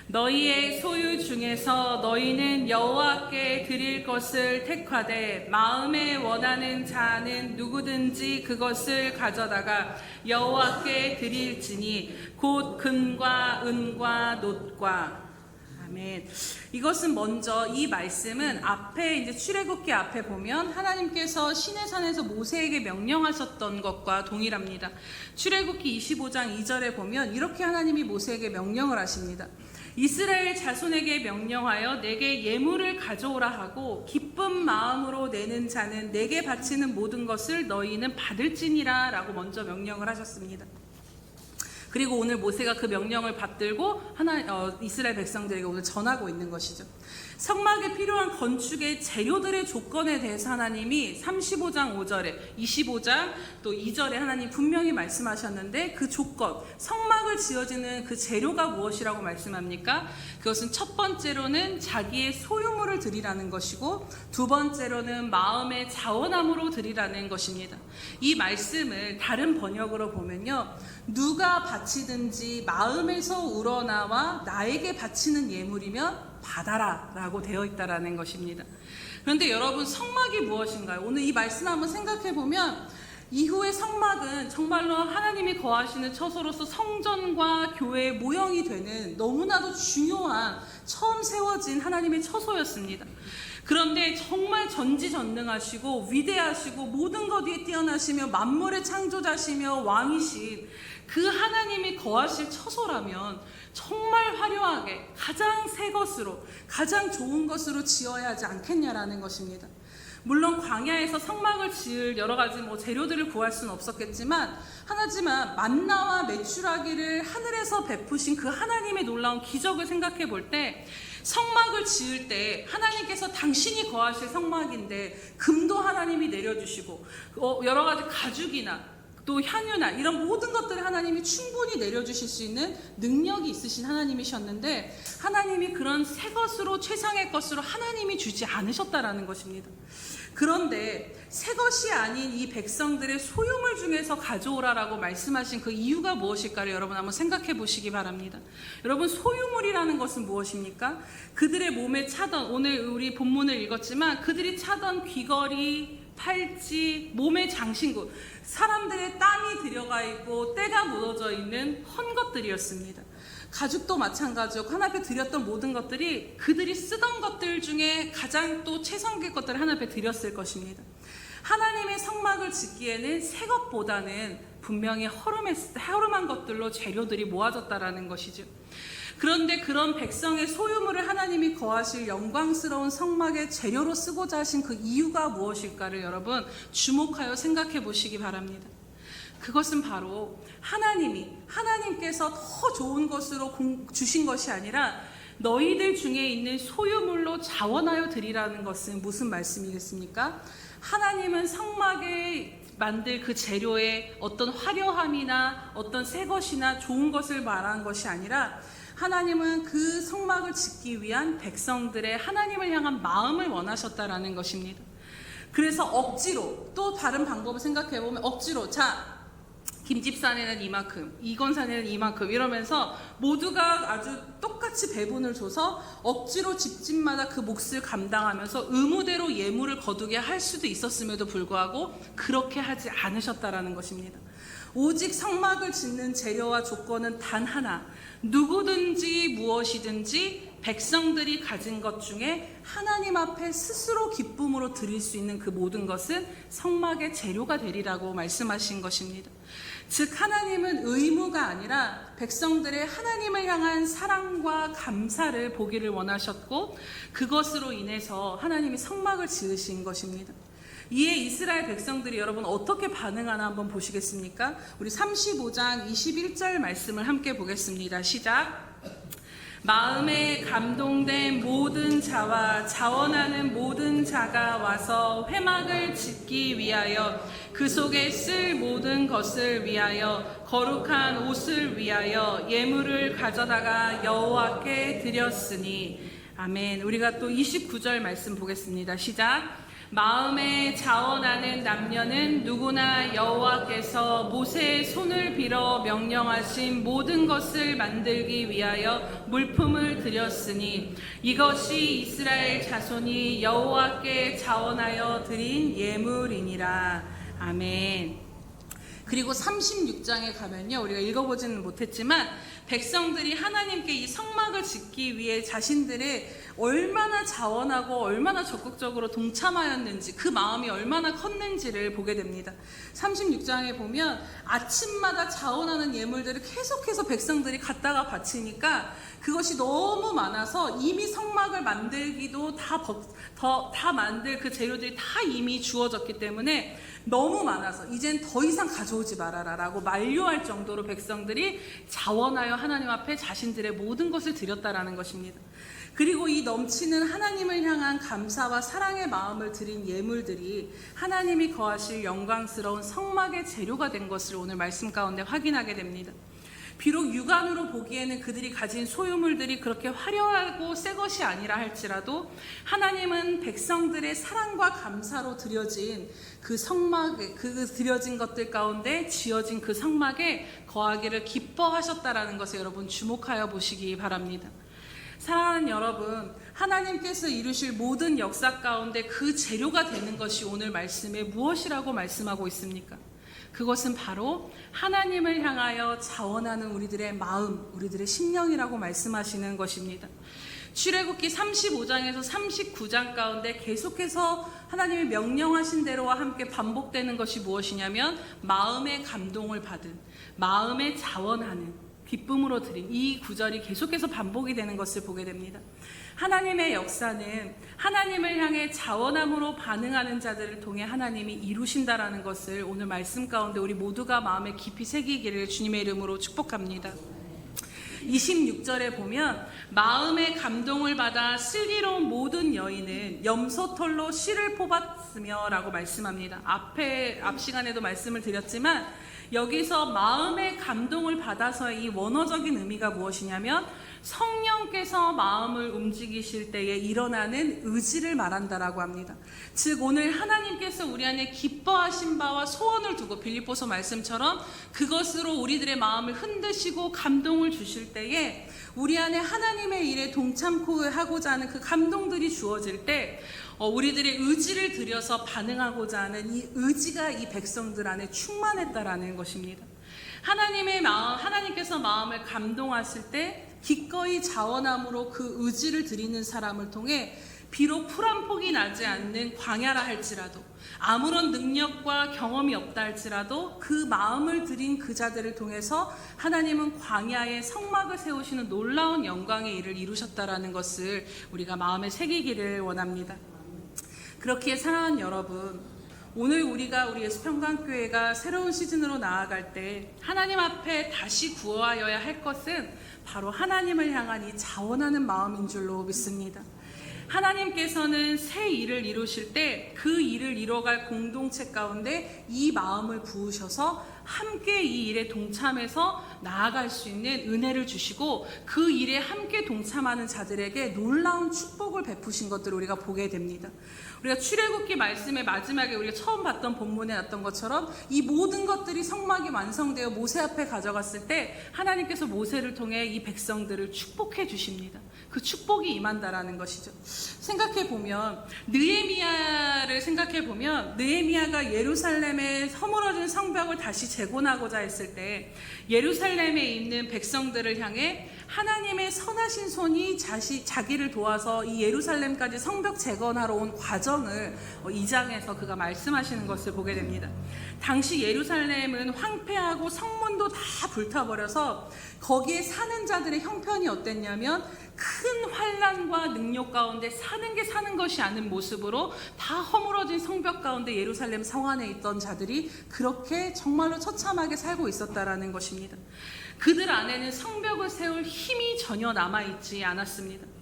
너희의 소유 중에서 너희는 여호와께 드릴 것을 택하되 마음에 원하는 자는 누구든지 그것을 가져다가 여호와께 드릴지니 곧 금과 은과 놋과. 아멘. 이것은 먼저, 이 말씀은 앞에 이제 출애굽기 앞에 보면 하나님께서 시내산에서 모세에게 명령하셨던 것과 동일합니다. 출애굽기 25장 2절에 보면 이렇게 하나님이 모세에게 명령을 하십니다. 이스라엘 자손에게 명령하여 내게 예물을 가져오라 하고 기쁜 마음으로 내는 자는 내게 바치는 모든 것을 너희는 받을지니라 라고 먼저 명령을 하셨습니다. 그리고 오늘 모세가 그 명령을 받들고 이스라엘 백성들에게 오늘 전하고 있는 것이죠. 성막에 필요한 건축의 재료들의 조건에 대해서 하나님이 35장 5절에 25장 또 2절에 하나님 분명히 말씀하셨는데, 그 조건, 성막을 지어지는 그 재료가 무엇이라고 말씀합니까? 그것은 첫 번째로는 자기의 소유물을 드리라는 것이고, 두 번째로는 마음의 자원함으로 드리라는 것입니다. 이 말씀을 다른 번역으로 보면요, 누가 바치든지 마음에서 우러나와 나에게 바치는 예물이면 받아라 라고 되어 있다라는 것입니다. 그런데 여러분, 성막이 무엇인가요? 오늘 이 말씀 한번 생각해 보면 이후의 성막은 정말로 하나님이 거하시는 처소로서 성전과 교회의 모형이 되는 너무나도 중요한 처음 세워진 하나님의 처소였습니다. 그런데 정말 전지전능하시고 위대하시고 모든 것 위에 뛰어나시며 만물의 창조자시며 왕이신 그 하나님이 거하실 처소라면 정말 화려하게 가장 새 것으로, 가장 좋은 것으로 지어야 하지 않겠냐라는 것입니다. 물론 광야에서 성막을 지을 여러 가지 재료들을 구할 수는 없었겠지만, 하지만 만나와 메추라기를 하늘에서 베푸신 그 하나님의 놀라운 기적을 생각해 볼 때, 성막을 지을 때 하나님께서 당신이 거하실 성막인데 금도 하나님이 내려주시고 여러 가지 가죽이나 또 향유나 이런 모든 것들을 하나님이 충분히 내려주실 수 있는 능력이 있으신 하나님이셨는데 하나님이 그런 새 것으로 최상의 것으로 하나님이 주지 않으셨다라는 것입니다. 그런데 새 것이 아닌 이 백성들의 소유물 중에서 가져오라라고 말씀하신 그 이유가 무엇일까를 여러분 한번 생각해 보시기 바랍니다. 여러분, 소유물이라는 것은 무엇입니까? 그들의 몸에 차던, 오늘 우리 본문을 읽었지만 그들이 차던 귀걸이, 팔찌, 몸의 장신구, 사람들의 땀이 들어가 있고 때가 묻어져 있는 헌 것들이었습니다. 가죽도 마찬가지고 하나님께 드렸던 모든 것들이 그들이 쓰던 것들 중에 가장 또 최상의 것들을 하나님께 드렸을 것입니다. 하나님의 성막을 짓기에는 새 것보다는 분명히 허름한 것들로 재료들이 모아졌다라는 것이죠. 그런데 그런 백성의 소유물을 하나님이 거하실 영광스러운 성막의 재료로 쓰고자 하신 그 이유가 무엇일까를 여러분 주목하여 생각해 보시기 바랍니다. 그것은 바로 하나님께서 더 좋은 것으로 주신 것이 아니라 너희들 중에 있는 소유물로 자원하여 드리라는 것은 무슨 말씀이겠습니까? 하나님은 성막에 만들 그 재료의 어떤 화려함이나 어떤 새 것이나 좋은 것을 말한 것이 아니라 하나님은 그 성막을 짓기 위한 백성들의 하나님을 향한 마음을 원하셨다라는 것입니다. 그래서 억지로, 또 다른 방법을 생각해 보면 억지로, 자, 김집산에는 이만큼, 이건산에는 이만큼 이러면서 모두가 아주 똑같이 배분을 줘서 억지로 집집마다 그 몫을 감당하면서 의무대로 예물을 거두게 할 수도 있었음에도 불구하고 그렇게 하지 않으셨다라는 것입니다. 오직 성막을 짓는 재료와 조건은 단 하나, 누구든지 무엇이든지 백성들이 가진 것 중에 하나님 앞에 스스로 기쁨으로 드릴 수 있는 그 모든 것은 성막의 재료가 되리라고 말씀하신 것입니다. 즉 하나님은 의무가 아니라 백성들의 하나님을 향한 사랑과 감사를 보기를 원하셨고 그것으로 인해서 하나님이 성막을 지으신 것입니다. 이에 이스라엘 백성들이 여러분 어떻게 반응하나 한번 보시겠습니까? 우리 35장 21절 말씀을 함께 보겠습니다. 시작. 마음에 감동된 모든 자와 자원하는 모든 자가 와서 회막을 짓기 위하여 그 속에 쓸 모든 것을 위하여 거룩한 옷을 위하여 예물을 가져다가 여호와께 드렸으니. 아멘. 우리가 또 29절 말씀 보겠습니다. 시작. 마음에 자원하는 남녀는 누구나 여호와께서 모세의 손을 빌어 명령하신 모든 것을 만들기 위하여 물품을 드렸으니 이것이 이스라엘 자손이 여호와께 자원하여 드린 예물이니라. 아멘. 그리고 36장에 가면요, 우리가 읽어보지는 못했지만 백성들이 하나님께 이 성막을 짓기 위해 자신들의 얼마나 자원하고 얼마나 적극적으로 동참하였는지, 그 마음이 얼마나 컸는지를 보게 됩니다. 36장에 보면 아침마다 자원하는 예물들을 계속해서 백성들이 갖다가 바치니까 그것이 너무 많아서 이미 성막을 만들기도 다 만들 그 재료들이 다 이미 주어졌기 때문에 너무 많아서 이젠 더 이상 가져오지 말아라 라고 만류할 정도로 백성들이 자원하여 하나님 앞에 자신들의 모든 것을 드렸다라는 것입니다. 그리고 이 넘치는 하나님을 향한 감사와 사랑의 마음을 드린 예물들이 하나님이 거하실 영광스러운 성막의 재료가 된 것을 오늘 말씀 가운데 확인하게 됩니다. 비록 육안으로 보기에는 그들이 가진 소유물들이 그렇게 화려하고 새 것이 아니라 할지라도 하나님은 백성들의 사랑과 감사로 드려진 그 성막에, 그 드려진 것들 가운데 지어진 그 성막에 거하기를 기뻐하셨다라는 것에 여러분 주목하여 보시기 바랍니다. 사랑하는 여러분, 하나님께서 이루실 모든 역사 가운데 그 재료가 되는 것이 오늘 말씀에 무엇이라고 말씀하고 있습니까? 그것은 바로 하나님을 향하여 자원하는 우리들의 마음, 우리들의 심령이라고 말씀하시는 것입니다. 출애굽기 35장에서 39장 가운데 계속해서 하나님이 명령하신 대로와 함께 반복되는 것이 무엇이냐면 마음의 감동을 받은, 마음에 자원하는, 기쁨으로 드린 이 구절이 계속해서 반복이 되는 것을 보게 됩니다. 하나님의 역사는 하나님을 향해 자원함으로 반응하는 자들을 통해 하나님이 이루신다라는 것을 오늘 말씀 가운데 우리 모두가 마음에 깊이 새기기를 주님의 이름으로 축복합니다. 26절에 보면 마음의 감동을 받아 슬기로운 모든 여인은 염소털로 실을 뽑았으며 라고 말씀합니다. 앞 시간에도 말씀을 드렸지만 여기서 마음의 감동을 받아서의 이 원어적인 의미가 무엇이냐면 성령께서 마음을 움직이실 때에 일어나는 의지를 말한다라고 합니다. 즉 오늘 하나님께서 우리 안에 기뻐하신 바와 소원을 두고 빌립보서 말씀처럼 그것으로 우리들의 마음을 흔드시고 감동을 주실 때에 우리 안에 하나님의 일에 동참코 하고자 하는 그 감동들이 주어질 때 우리들의 의지를 들여서 반응하고자 하는 이 의지가 이 백성들 안에 충만했다라는 것입니다. 하나님께서 마음을 감동하실 때 기꺼이 자원함으로 그 의지를 드리는 사람을 통해 비록 풀 한 폭이 나지 않는 광야라 할지라도 아무런 능력과 경험이 없다 할지라도 그 마음을 들인 그 자들을 통해서 하나님은 광야에 성막을 세우시는 놀라운 영광의 일을 이루셨다라는 것을 우리가 마음에 새기기를 원합니다. 그렇기에 사랑하는 여러분, 오늘 우리 예수평강교회가 새로운 시즌으로 나아갈 때 하나님 앞에 다시 구하여야 할 것은 바로 하나님을 향한 이 자원하는 마음인 줄로 믿습니다. 하나님께서는 새 일을 이루실 때 그 일을 이뤄갈 공동체 가운데 이 마음을 부으셔서 함께 이 일에 동참해서 나아갈 수 있는 은혜를 주시고 그 일에 함께 동참하는 자들에게 놀라운 축복을 베푸신 것들을 우리가 보게 됩니다. 우리가 출애굽기 말씀의 마지막에 우리가 처음 봤던 본문에 났던 것처럼 이 모든 것들이 성막이 완성되어 모세 앞에 가져갔을 때 하나님께서 모세를 통해 이 백성들을 축복해 주십니다. 그 축복이 임한다라는 것이죠. 생각해보면 느헤미야가 예루살렘의 허물어진 성벽을 다시 재건하고자 했을 때 예루살렘에 있는 백성들을 향해 하나님의 선하신 손이 자기를 도와서 이 예루살렘까지 성벽 재건하러 온 과정을 2장에서 그가 말씀하시는 것을 보게 됩니다. 당시 예루살렘은 황폐하고 성문도 다 불타버려서 거기에 사는 자들의 형편이 어땠냐면 큰 환난과 능력 가운데 사는 게 사는 것이 아닌 모습으로 다 허물어진 성벽 가운데 예루살렘 성 안에 있던 자들이 그렇게 정말로 처참하게 살고 있었다라는 것입니다. 그들 안에는 성벽을 세울 힘이 전혀 남아있지 않았습니다.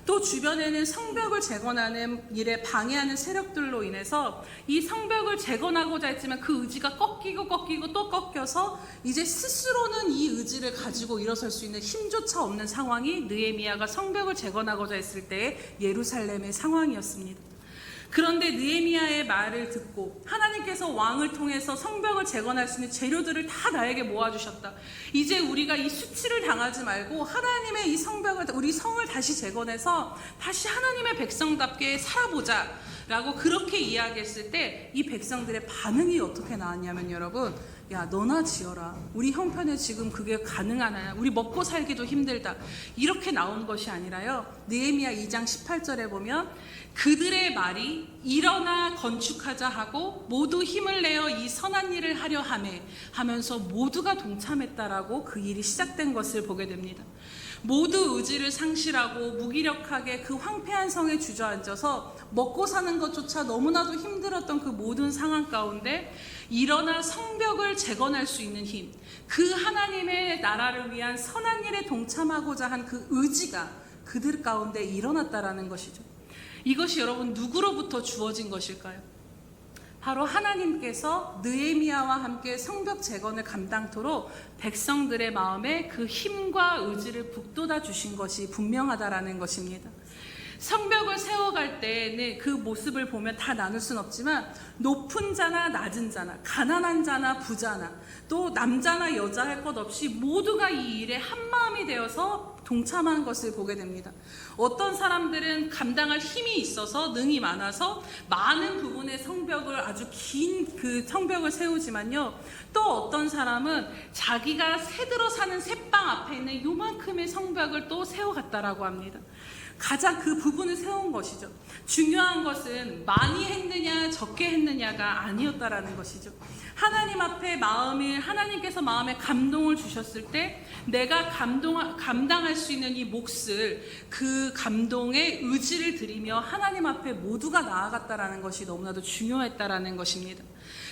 또 주변에는 성벽을 재건하는 일에 방해하는 세력들로 인해서 이 성벽을 재건하고자 했지만 그 의지가 꺾이고 또 꺾여서 이제 스스로는 이 의지를 가지고 일어설 수 있는 힘조차 없는 상황이 느헤미야가 성벽을 재건하고자 했을 때의 예루살렘의 상황이었습니다. 그런데 느헤미야의 말을 듣고 하나님께서 왕을 통해서 성벽을 재건할 수 있는 재료들을 다 나에게 모아주셨다. 이제 우리가 이 수치를 당하지 말고 하나님의 이 우리 성을 다시 재건해서 다시 하나님의 백성답게 살아보자 라고 그렇게 이야기했을 때 이 백성들의 반응이 어떻게 나왔냐면 여러분, 야 너나 지어라. 우리 형편에 지금 그게 가능하나요? 우리 먹고 살기도 힘들다. 이렇게 나온 것이 아니라요. 느헤미야 2장 18절에 보면 그들의 말이 일어나 건축하자 하고 모두 힘을 내어 이 선한 일을 하려 하면서 모두가 동참했다라고 그 일이 시작된 것을 보게 됩니다. 모두 의지를 상실하고 무기력하게 그 황폐한 성에 주저앉아서 먹고 사는 것조차 너무나도 힘들었던 그 모든 상황 가운데 일어나 성벽을 재건할 수 있는 힘, 그 하나님의 나라를 위한 선한 일에 동참하고자 한 그 의지가 그들 가운데 일어났다라는 것이죠. 이것이 여러분 누구로부터 주어진 것일까요? 바로 하나님께서 느헤미야와 함께 성벽 재건을 감당토록 백성들의 마음에 그 힘과 의지를 북돋아 주신 것이 분명하다라는 것입니다. 성벽을 세워갈 때는 그 모습을 보면 다 나눌 순 없지만 높은 자나 낮은 자나 가난한 자나 부자나 또 남자나 여자 할 것 없이 모두가 이 일에 한마음이 되어서 동참한 것을 보게 됩니다. 어떤 사람들은 감당할 힘이 있어서 능이 많아서 많은 부분의 성벽을 아주 긴 그 성벽을 세우지만요. 또 어떤 사람은 자기가 새들어 사는 새빵 앞에 있는 요만큼의 성벽을 또 세워갔다라고 합니다. 가장 그 부분을 세운 것이죠. 중요한 것은 많이 했느냐 적게 했느냐가 아니었다라는 것이죠. 하나님 앞에 하나님께서 마음에 감동을 주셨을 때 내가 감당할 수 있는 이 몫을 그 감동에 의지를 들이며 하나님 앞에 모두가 나아갔다라는 것이 너무나도 중요했다라는 것입니다.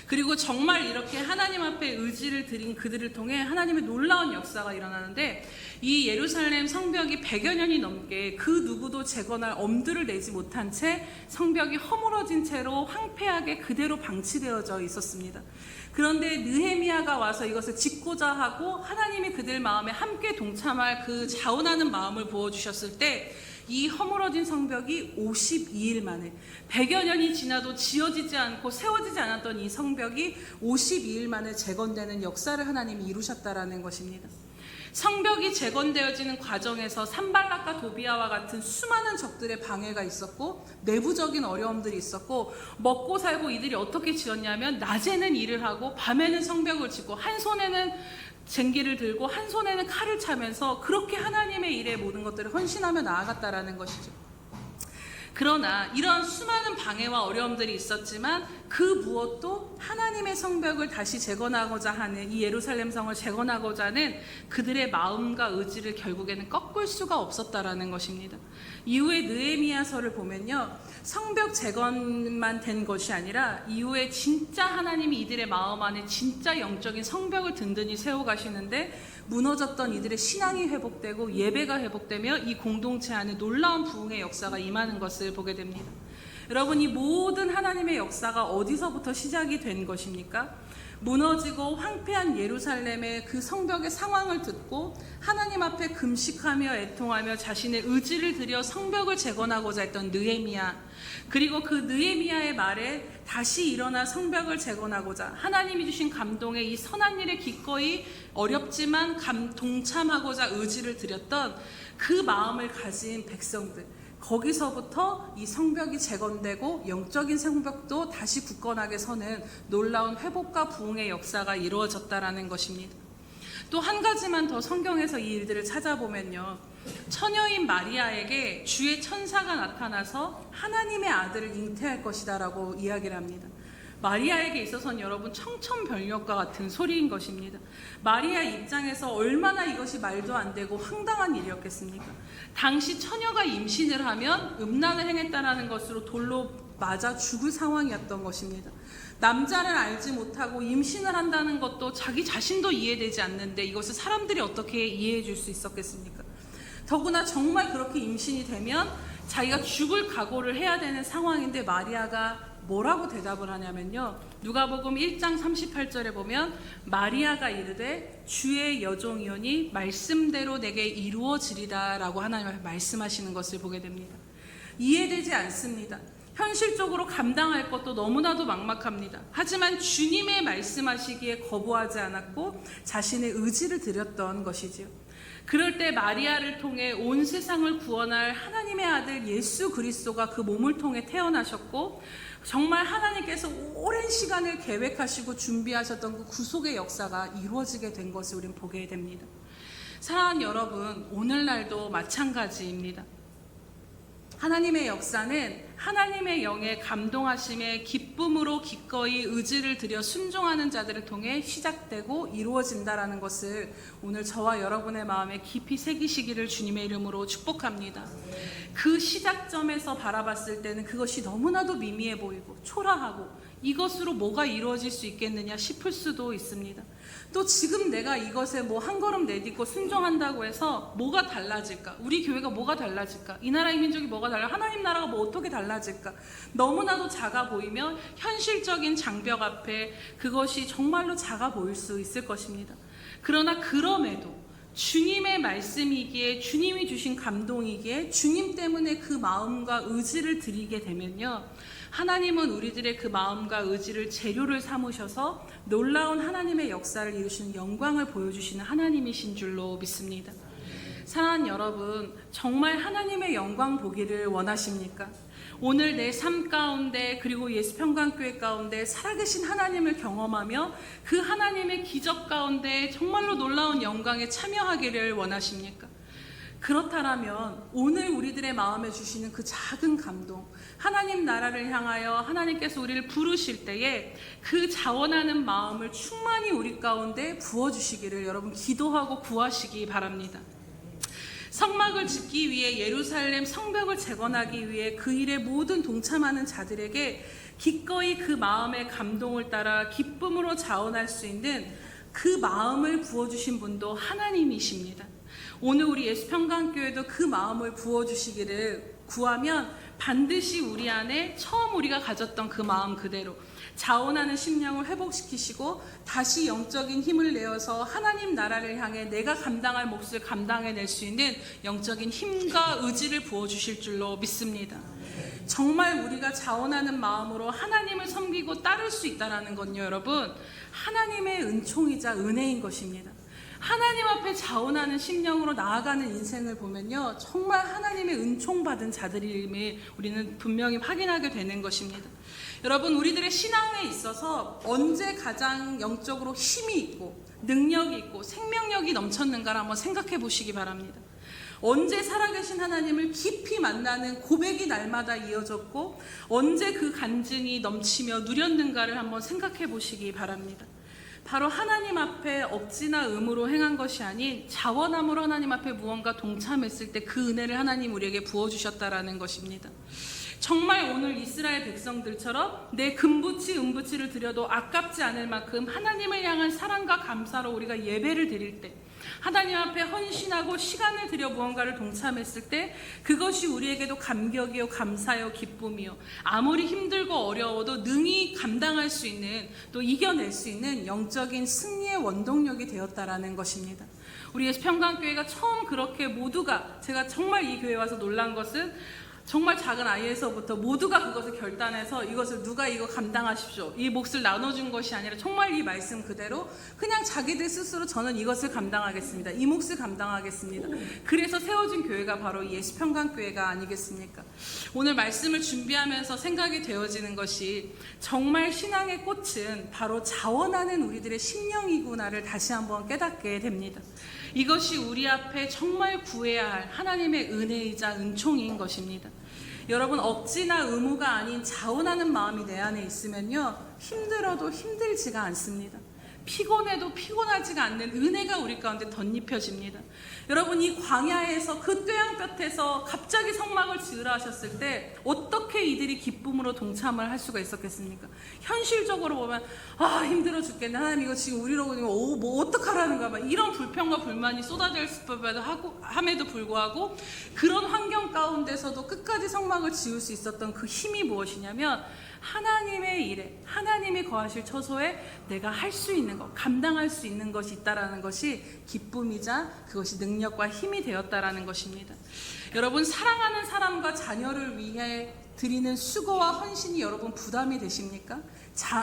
그리고 정말 이렇게 하나님 앞에 의지를 드린 그들을 통해 하나님의 놀라운 역사가 일어나는데, 이 예루살렘 성벽이 100여 년이 넘게 그 누구도 재건할 엄두를 내지 못한 채 성벽이 허물어진 채로 황폐하게 그대로 방치되어져 있었습니다. 그런데 느헤미야가 와서 이것을 짓고자 하고 하나님이 그들 마음에 함께 동참할 그 자원하는 마음을 부어주셨을 때, 이 허물어진 성벽이 52일 만에, 100여 년이 지나도 지어지지 않고 세워지지 않았던 이 성벽이 52일 만에 재건되는 역사를 하나님이 이루셨다라는 것입니다. 성벽이 재건되어지는 과정에서 산발락과 도비아와 같은 수많은 적들의 방해가 있었고, 내부적인 어려움들이 있었고, 먹고 살고 이들이 어떻게 지었냐면 낮에는 일을 하고 밤에는 성벽을 짓고, 한 손에는 쟁기를 들고 한 손에는 칼을 차면서 그렇게 하나님의 일에 모든 것들을 헌신하며 나아갔다라는 것이죠. 그러나 이런 수많은 방해와 어려움들이 있었지만 그 무엇도 하나님의 성벽을 다시 재건하고자 하는, 이 예루살렘 성을 재건하고자 하는 그들의 마음과 의지를 결국에는 꺾을 수가 없었다라는 것입니다. 이후에 느헤미야서를 보면요, 성벽 재건만 된 것이 아니라 이후에 진짜 하나님이 이들의 마음 안에 진짜 영적인 성벽을 든든히 세워가시는데, 무너졌던 이들의 신앙이 회복되고 예배가 회복되며 이 공동체 안에 놀라운 부흥의 역사가 임하는 것을 보게 됩니다. 여러분, 이 모든 하나님의 역사가 어디서부터 시작이 된 것입니까? 무너지고 황폐한 예루살렘의 그 성벽의 상황을 듣고 하나님 앞에 금식하며 애통하며 자신의 의지를 들여 성벽을 재건하고자 했던 느헤미야, 그리고 그 느헤미야의 말에 다시 일어나 성벽을 재건하고자 하나님이 주신 감동에 이 선한 일에 기꺼이 어렵지만 동참하고자 의지를 드렸던 그 마음을 가진 백성들, 거기서부터 이 성벽이 재건되고 영적인 성벽도 다시 굳건하게 서는 놀라운 회복과 부흥의 역사가 이루어졌다라는 것입니다. 또 한 가지만 더 성경에서 이 일들을 찾아보면요, 처녀인 마리아에게 주의 천사가 나타나서 하나님의 아들을 잉태할 것이다 라고 이야기를 합니다. 마리아에게 있어서는 여러분 청천벽력과 같은 소리인 것입니다. 마리아 입장에서 얼마나 이것이 말도 안 되고 황당한 일이었겠습니까? 당시 처녀가 임신을 하면 음란을 행했다라는 것으로 돌로 맞아 죽을 상황이었던 것입니다. 남자를 알지 못하고 임신을 한다는 것도 자기 자신도 이해되지 않는데 이것을 사람들이 어떻게 이해해 줄 수 있었겠습니까? 더구나 정말 그렇게 임신이 되면 자기가 죽을 각오를 해야 되는 상황인데 마리아가 뭐라고 대답을 하냐면요, 누가복음 1장 38절에 보면 마리아가 이르되 주의 여종이오니 말씀대로 내게 이루어지리다 라고 하나님 말씀하시는 것을 보게 됩니다. 이해되지 않습니다. 현실적으로 감당할 것도 너무나도 막막합니다. 하지만 주님의 말씀하시기에 거부하지 않았고 자신의 의지를 드렸던 것이지요. 그럴 때 마리아를 통해 온 세상을 구원할 하나님의 아들 예수 그리스도가 그 몸을 통해 태어나셨고, 정말 하나님께서 오랜 시간을 계획하시고 준비하셨던 그 구속의 역사가 이루어지게 된 것을 우리는 보게 됩니다. 사랑하는 여러분, 오늘날도 마찬가지입니다. 하나님의 역사는 하나님의 영의 감동하심에 기쁨으로 기꺼이 의지를 들여 순종하는 자들을 통해 시작되고 이루어진다라는 것을 오늘 저와 여러분의 마음에 깊이 새기시기를 주님의 이름으로 축복합니다. 그 시작점에서 바라봤을 때는 그것이 너무나도 미미해 보이고 초라하고 이것으로 뭐가 이루어질 수 있겠느냐 싶을 수도 있습니다. 또 지금 내가 이것에 뭐 한 걸음 내딛고 순종한다고 해서 뭐가 달라질까? 우리 교회가 뭐가 달라질까? 이 나라의 민족이 뭐가 달라? 하나님 나라가 뭐 어떻게 달라질까? 너무나도 작아 보이며 현실적인 장벽 앞에 그것이 정말로 작아 보일 수 있을 것입니다. 그러나 그럼에도 주님의 말씀이기에, 주님이 주신 감동이기에, 주님 때문에 그 마음과 의지를 드리게 되면요, 하나님은 우리들의 그 마음과 의지를 재료를 삼으셔서 놀라운 하나님의 역사를 이루시는 영광을 보여주시는 하나님이신 줄로 믿습니다. 사랑하는 여러분, 정말 하나님의 영광 보기를 원하십니까? 오늘 내 삶 가운데 그리고 예수평강교회 가운데 살아계신 하나님을 경험하며 그 하나님의 기적 가운데 정말로 놀라운 영광에 참여하기를 원하십니까? 그렇다면 오늘 우리들의 마음에 주시는 그 작은 감동, 하나님 나라를 향하여 하나님께서 우리를 부르실 때에 그 자원하는 마음을 충만히 우리 가운데 부어주시기를 여러분 기도하고 구하시기 바랍니다. 성막을 짓기 위해, 예루살렘 성벽을 재건하기 위해 그 일에 모든 동참하는 자들에게 기꺼이 그 마음의 감동을 따라 기쁨으로 자원할 수 있는 그 마음을 부어주신 분도 하나님이십니다. 오늘 우리 예수평강교회도 그 마음을 부어주시기를 구하면 반드시 우리 안에 처음 우리가 가졌던 그 마음 그대로 자원하는 심령을 회복시키시고 다시 영적인 힘을 내어서 하나님 나라를 향해 내가 감당할 몫을 감당해낼 수 있는 영적인 힘과 의지를 부어주실 줄로 믿습니다. 정말 우리가 자원하는 마음으로 하나님을 섬기고 따를 수 있다는 건요, 여러분, 하나님의 은총이자 은혜인 것입니다. 하나님 앞에 자원하는 심령으로 나아가는 인생을 보면요, 정말 하나님의 은총받은 자들임을 우리는 분명히 확인하게 되는 것입니다. 여러분, 우리들의 신앙에 있어서 언제 가장 영적으로 힘이 있고 능력이 있고 생명력이 넘쳤는가를 한번 생각해 보시기 바랍니다. 언제 살아계신 하나님을 깊이 만나는 고백이 날마다 이어졌고 언제 그 간증이 넘치며 누렸는가를 한번 생각해 보시기 바랍니다. 바로 하나님 앞에 억지나 의무로 행한 것이 아닌 자원함으로 하나님 앞에 무언가 동참했을 때 그 은혜를 하나님 우리에게 부어주셨다라는 것입니다. 정말 오늘 이스라엘 백성들처럼 내 금부치 은부치를 드려도 아깝지 않을 만큼 하나님을 향한 사랑과 감사로 우리가 예배를 드릴 때, 하나님 앞에 헌신하고 시간을 들여 무언가를 동참했을 때 그것이 우리에게도 감격이요 감사요 기쁨이요 아무리 힘들고 어려워도 능히 감당할 수 있는, 또 이겨낼 수 있는 영적인 승리의 원동력이 되었다라는 것입니다. 우리 예수평강교회가 처음 그렇게 모두가, 제가 정말 이 교회에 와서 놀란 것은 정말 작은 아이에서부터 모두가 그것을 결단해서 이것을 누가 이거 감당하십시오, 이 몫을 나눠준 것이 아니라 정말 이 말씀 그대로 그냥 자기들 스스로 저는 이것을 감당하겠습니다, 이 몫을 감당하겠습니다. 그래서 세워진 교회가 바로 예수평강교회가 아니겠습니까? 오늘 말씀을 준비하면서 생각이 되어지는 것이 정말 신앙의 꽃은 바로 자원하는 우리들의 심령이구나를 다시 한번 깨닫게 됩니다. 이것이 우리 앞에 정말 구해야 할 하나님의 은혜이자 은총인 것입니다. 여러분, 억지나 의무가 아닌 자원하는 마음이 내 안에 있으면요, 힘들어도 힘들지가 않습니다. 피곤해도 피곤하지가 않는 은혜가 우리 가운데 덧입혀집니다. 여러분, 이 광야에서 그 뙤양볕에서 갑자기 성막을 지으라 하셨을 때 어떻게 이들이 기쁨으로 동참을 할 수가 있었겠습니까? 현실적으로 보면 힘들어 죽겠네, 하나님 이거 지금 우리로 뭐 어떡하라는 거야, 막 이런 불평과 불만이 쏟아질 법에도 함에도 불구하고 그런 환경 가운데서도 끝까지 성막을 지을 수 있었던 그 힘이 무엇이냐면 하나님의 일에, 하나님이 거하실 처소에 내가 할 수 있는 것, 감당할 수 있는 것이 있다라는 것이 기쁨이자 그것이 능력과 힘이 되었다라는 것입니다. 여러분, 사랑하는 사람과 자녀를 위해 드리는 수고와 헌신이 여러분 부담이 되십니까?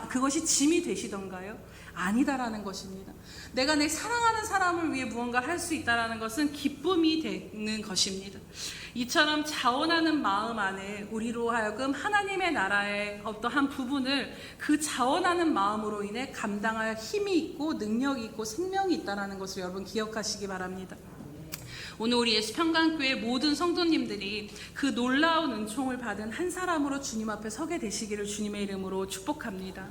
그것이 짐이 되시던가요? 아니다라는 것입니다. 내가 내 사랑하는 사람을 위해 무언가를 할 수 있다는 것은 기쁨이 되는 것입니다. 이처럼 자원하는 마음 안에 우리로 하여금 하나님의 나라의 어떠한 부분을 그 자원하는 마음으로 인해 감당할 힘이 있고 능력이 있고 생명이 있다는 것을 여러분 기억하시기 바랍니다. 오늘 우리 예수평강교회 모든 성도님들이 그 놀라운 은총을 받은 한 사람으로 주님 앞에 서게 되시기를 주님의 이름으로 축복합니다.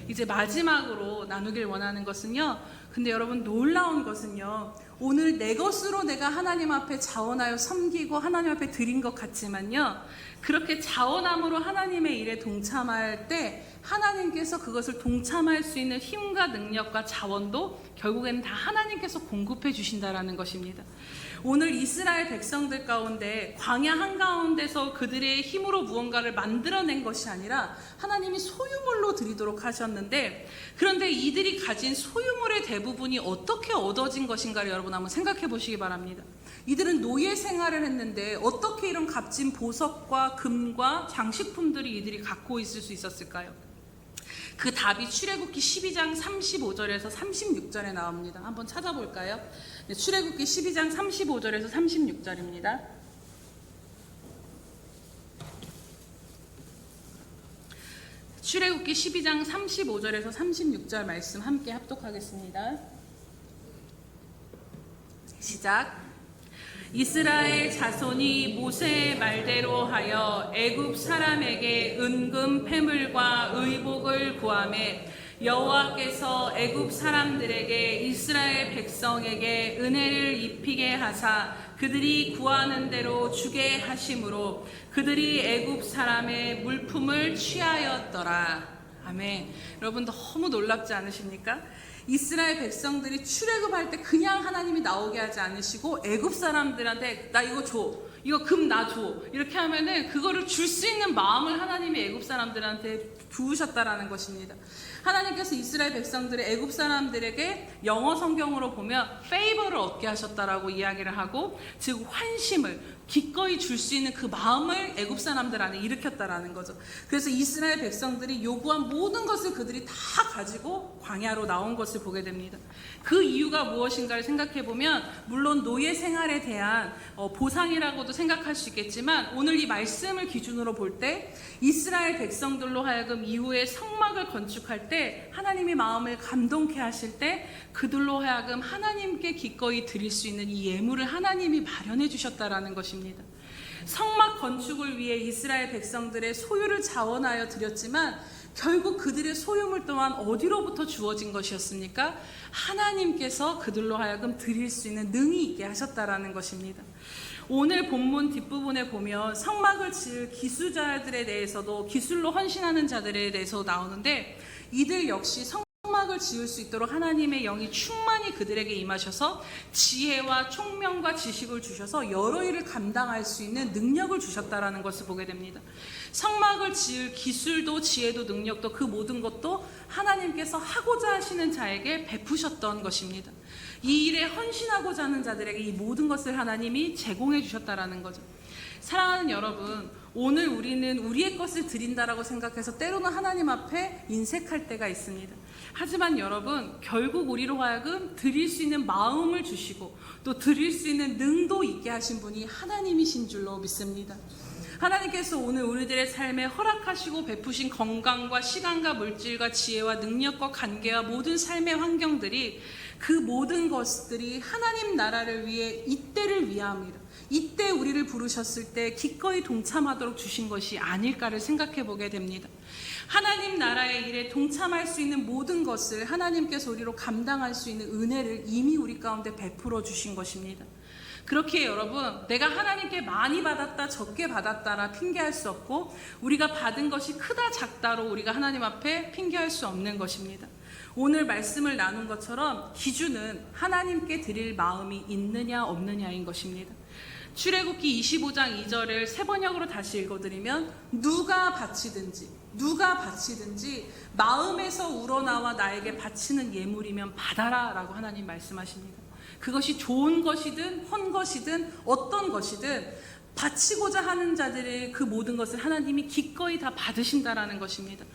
이제 마지막으로 나누길 원하는 것은요, 근데 여러분 놀라운 것은요, 오늘 내 것으로 내가 하나님 앞에 자원하여 섬기고 하나님 앞에 드린 것 같지만요, 그렇게 자원함으로 하나님의 일에 동참할 때 하나님께서 그것을 동참할 수 있는 힘과 능력과 자원도 결국에는 다 하나님께서 공급해 주신다라는 것입니다. 오늘 이스라엘 백성들 가운데 광야 한가운데서 그들의 힘으로 무언가를 만들어낸 것이 아니라 하나님이 소유물로 드리도록 하셨는데, 그런데 이들이 가진 소유물의 대부분이 어떻게 얻어진 것인가를 여러분 한번 생각해 보시기 바랍니다. 이들은 노예 생활을 했는데 어떻게 이런 값진 보석과 금과 장식품들이 이들이 갖고 있을 수 있었을까요? 그 답이 출애굽기 12장 35절에서 36절에 나옵니다. 한번 찾아볼까요? 네, 출애굽기 12장 35절에서 36절입니다. 출애굽기 12장 35절에서 36절 말씀 함께 합독하겠습니다. 시작. 이스라엘 자손이 모세의 말대로 하여 애굽 사람에게 은금 패물과 의복을 구하매 여호와께서 애굽 사람들에게 이스라엘 백성에게 은혜를 입히게 하사 그들이 구하는 대로 주게 하심으로 그들이 애굽 사람의 물품을 취하였더라. 아멘. 여러분 너무 놀랍지 않으십니까? 이스라엘 백성들이 출애굽할 때 그냥 하나님이 나오게 하지 않으시고 애굽 사람들한테 나 이거 줘, 이거 금 나 줘, 이렇게 하면은 그거를 줄 수 있는 마음을 하나님이 애굽 사람들한테 부으셨다라는 것입니다. 하나님께서 이스라엘 백성들의 애굽 사람들에게 영어 성경으로 보면 페이버를 얻게 하셨다라고 이야기를 하고, 즉 환심을 기꺼이 줄 수 있는 그 마음을 애굽 사람들 안에 일으켰다라는 거죠. 그래서 이스라엘 백성들이 요구한 모든 것을 그들이 다 가지고 광야로 나온 것을 보게 됩니다. 그 이유가 무엇인가를 생각해 보면 물론 노예 생활에 대한 보상이라고도 생각할 수 있겠지만, 오늘 이 말씀을 기준으로 볼 때 이스라엘 백성들로 하여금 이후에 성막을 건축할 때 하나님이 마음을 감동케 하실 때 그들로 하여금 하나님께 기꺼이 드릴 수 있는 이 예물을 하나님이 마련해 주셨다라는 것입니다. 성막 건축을 위해 이스라엘 백성들의 소유를 자원하여 드렸지만 결국 그들의 소유물 또한 어디로부터 주어진 것이었습니까? 하나님께서 그들로 하여금 드릴 수 있는 능이 있게 하셨다라는 것입니다. 오늘 본문 뒷부분에 보면 성막을 지을 기수자들에 대해서도, 기술로 헌신하는 자들에 대해서 나오는데, 이들 역시 성막을 지을 수 있도록 하나님의 영이 충만히 그들에게 임하셔서 지혜와 총명과 지식을 주셔서 여러 일을 감당할 수 있는 능력을 주셨다라는 것을 보게 됩니다. 성막을 지을 기술도 지혜도 능력도 그 모든 것도 하나님께서 하고자 하시는 자에게 베푸셨던 것입니다. 이 일에 헌신하고자 하는 자들에게 이 모든 것을 하나님이 제공해 주셨다라는 거죠. 사랑하는 여러분, 오늘 우리는 우리의 것을 드린다라고 생각해서 때로는 하나님 앞에 인색할 때가 있습니다. 하지만 여러분, 결국 우리로 하여금 드릴 수 있는 마음을 주시고 또 드릴 수 있는 능도 있게 하신 분이 하나님이신 줄로 믿습니다. 하나님께서 오늘 우리들의 삶에 허락하시고 베푸신 건강과 시간과 물질과 지혜와 능력과 관계와 모든 삶의 환경들이, 그 모든 것들이 하나님 나라를 위해 이때를 위함이라, 이때 우리를 부르셨을 때 기꺼이 동참하도록 주신 것이 아닐까를 생각해 보게 됩니다. 하나님 나라의 일에 동참할 수 있는 모든 것을 하나님께서 우리로 감당할 수 있는 은혜를 이미 우리 가운데 베풀어 주신 것입니다. 그렇게 여러분, 내가 하나님께 많이 받았다 적게 받았다라 핑계할 수 없고, 우리가 받은 것이 크다 작다로 우리가 하나님 앞에 핑계할 수 없는 것입니다. 오늘 말씀을 나눈 것처럼 기준은 하나님께 드릴 마음이 있느냐 없느냐인 것입니다. 출애굽기 25장 2절을 세 번역으로 다시 읽어드리면, 누가 바치든지 마음에서 우러나와 나에게 바치는 예물이면 받아라 라고 하나님 말씀하십니다. 그것이 좋은 것이든 헌 것이든 어떤 것이든 바치고자 하는 자들의 그 모든 것을 하나님이 기꺼이 다 받으신다라는 것입니다.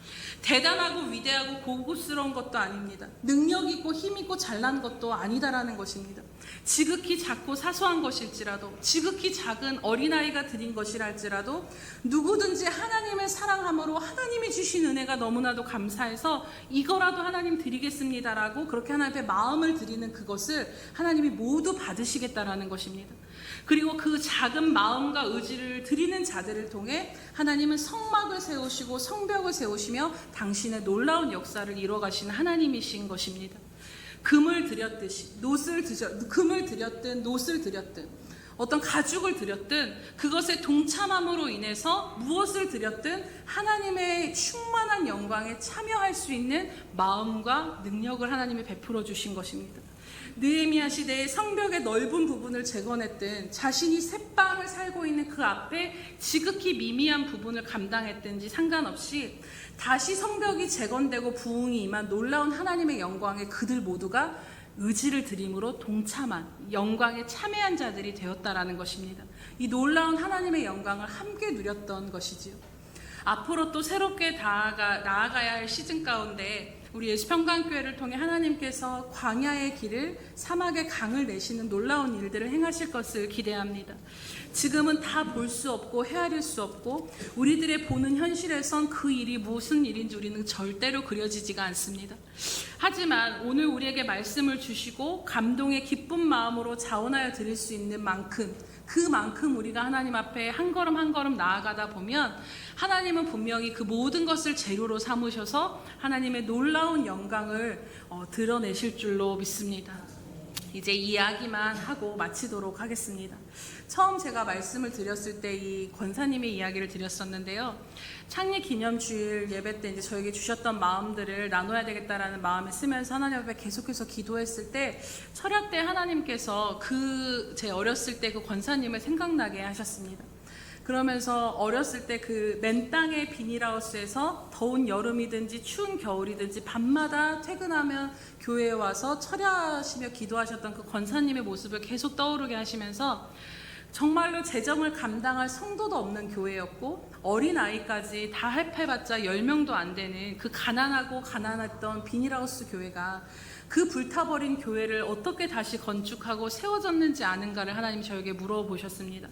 대단하고 위대하고 고급스러운 것도 아닙니다. 능력 있고 힘 있고 잘난 것도 아니다라는 것입니다. 지극히 작고 사소한 것일지라도, 지극히 작은 어린아이가 드린 것이라 할지라도 누구든지 하나님을 사랑함으로 하나님이 주신 은혜가 너무나도 감사해서 이거라도 하나님 드리겠습니다라고 그렇게 하나님 앞에 마음을 드리는 그것을 하나님이 모두 받으시겠다라는 것입니다. 그리고 그 작은 마음과 의지를 드리는 자들을 통해 하나님은 성막을 세우시고 성벽을 세우시며 당신의 놀라운 역사를 이루어가시는 하나님이신 것입니다. 금을 드렸듯이 금을 드렸든 노스를 드렸든 어떤 가죽을 드렸든 그것에 동참함으로 인해서 무엇을 드렸든 하나님의 충만한 영광에 참여할 수 있는 마음과 능력을 하나님이 베풀어 주신 것입니다. 느헤미야 시대의 성벽의 넓은 부분을 재건했든, 자신이 셋방을 살고 있는 그 앞에 지극히 미미한 부분을 감당했든지 상관없이 다시 성벽이 재건되고 부흥이 임한 놀라운 하나님의 영광에 그들 모두가 의지를 드림으로 동참한, 영광에 참여한 자들이 되었다라는 것입니다. 이 놀라운 하나님의 영광을 함께 누렸던 것이지요. 앞으로 또 새롭게 나아가야 할 시즌 가운데 우리 예수평강교회를 통해 하나님께서 광야의 길을, 사막의 강을 내시는 놀라운 일들을 행하실 것을 기대합니다. 지금은 다 볼 수 없고 헤아릴 수 없고 우리들의 보는 현실에선 그 일이 무슨 일인지 우리는 절대로 그려지지가 않습니다. 하지만 오늘 우리에게 말씀을 주시고 감동의 기쁜 마음으로 자원하여 드릴 수 있는 만큼, 그만큼 우리가 하나님 앞에 한 걸음 한 걸음 나아가다 보면 하나님은 분명히 그 모든 것을 재료로 삼으셔서 하나님의 놀라운 영광을 드러내실 줄로 믿습니다. 이제 이야기만 하고 마치도록 하겠습니다. 처음 제가 말씀을 드렸을 때 이 권사님의 이야기를 드렸었는데요. 창립 기념주일 예배 때 이제 저에게 주셨던 마음들을 나눠야 되겠다라는 마음을 쓰면서 하나님 앞에 계속해서 기도했을 때 철야 때 하나님께서 제 어렸을 때 그 권사님을 생각나게 하셨습니다. 그러면서 어렸을 때 그 맨 땅의 비닐하우스에서 더운 여름이든지 추운 겨울이든지 밤마다 퇴근하면 교회에 와서 철야하시며 기도하셨던 그 권사님의 모습을 계속 떠오르게 하시면서 정말로 재정을 감당할 성도도 없는 교회였고 어린아이까지 다 합해봤자 10명도 안 되는 그 가난했던 비닐하우스 교회가 그 불타버린 교회를 어떻게 다시 건축하고 세워졌는지 아는가를 하나님 저에게 물어보셨습니다.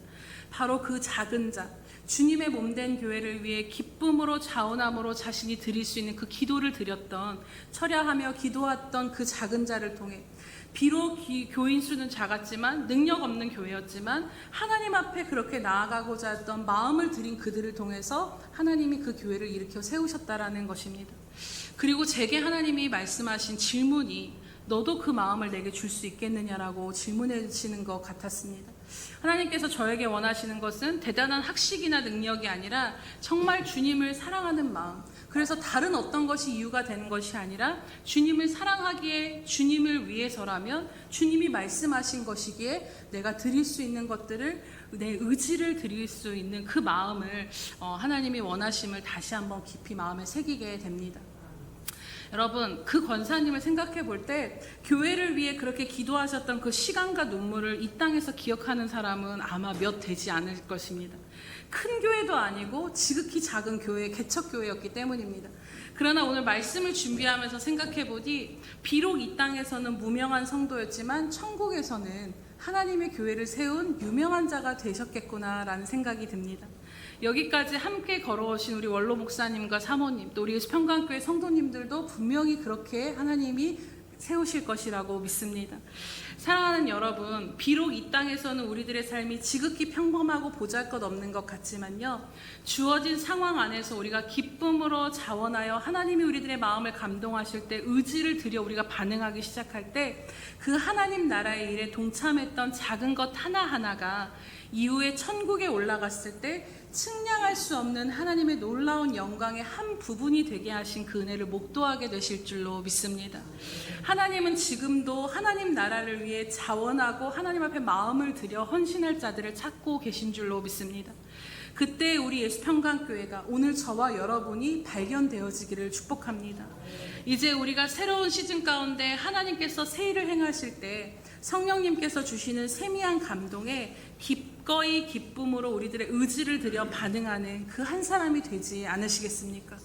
바로 그 작은 자, 주님의 몸된 교회를 위해 기쁨으로 자원함으로 자신이 드릴 수 있는 그 기도를 드렸던, 철야하며 기도했던 그 작은 자를 통해 비록 교인 수는 작았지만 능력 없는 교회였지만 하나님 앞에 그렇게 나아가고자 했던 마음을 들인 그들을 통해서 하나님이 그 교회를 일으켜 세우셨다라는 것입니다. 그리고 제게 하나님이 말씀하신 질문이 너도 그 마음을 내게 줄 수 있겠느냐라고 질문해 주시는 것 같았습니다. 하나님께서 저에게 원하시는 것은 대단한 학식이나 능력이 아니라 정말 주님을 사랑하는 마음, 그래서 다른 어떤 것이 이유가 되는 것이 아니라 주님을 사랑하기에 주님을 위해서라면 주님이 말씀하신 것이기에 내가 드릴 수 있는 것들을 내 의지를 드릴 수 있는 그 마음을 하나님이 원하심을 다시 한번 깊이 마음에 새기게 됩니다. 여러분, 그 권사님을 생각해 볼 때 교회를 위해 그렇게 기도하셨던 그 시간과 눈물을 이 땅에서 기억하는 사람은 아마 몇 되지 않을 것입니다. 큰 교회도 아니고 지극히 작은 교회, 개척교회였기 때문입니다. 그러나 오늘 말씀을 준비하면서 생각해 보니 비록 이 땅에서는 무명한 성도였지만 천국에서는 하나님의 교회를 세운 유명한 자가 되셨겠구나라는 생각이 듭니다. 여기까지 함께 걸어오신 우리 원로 목사님과 사모님, 또 우리 평강교회 성도님들도 분명히 그렇게 하나님이 세우실 것이라고 믿습니다. 사랑하는 여러분, 비록 이 땅에서는 우리들의 삶이 지극히 평범하고 보잘것없는 것 같지만요, 주어진 상황 안에서 우리가 기쁨으로 자원하여 하나님이 우리들의 마음을 감동하실 때 의지를 들여 우리가 반응하기 시작할 때 그 하나님 나라의 일에 동참했던 작은 것 하나하나가 이후에 천국에 올라갔을 때 측량할 수 없는 하나님의 놀라운 영광의 한 부분이 되게 하신 그 은혜를 목도하게 되실 줄로 믿습니다. 하나님은 지금도 하나님 나라를 위해 자원하고 하나님 앞에 마음을 들여 헌신할 자들을 찾고 계신 줄로 믿습니다. 그때 우리 예수평강교회가 오늘 저와 여러분이 발견되어지기를 축복합니다. 이제 우리가 새로운 시즌 가운데 하나님께서 새 일을 행하실 때 성령님께서 주시는 세미한 감동에 기꺼이 기쁨으로 우리들의 의지를 들여 반응하는 그 한 사람이 되지 않으시겠습니까?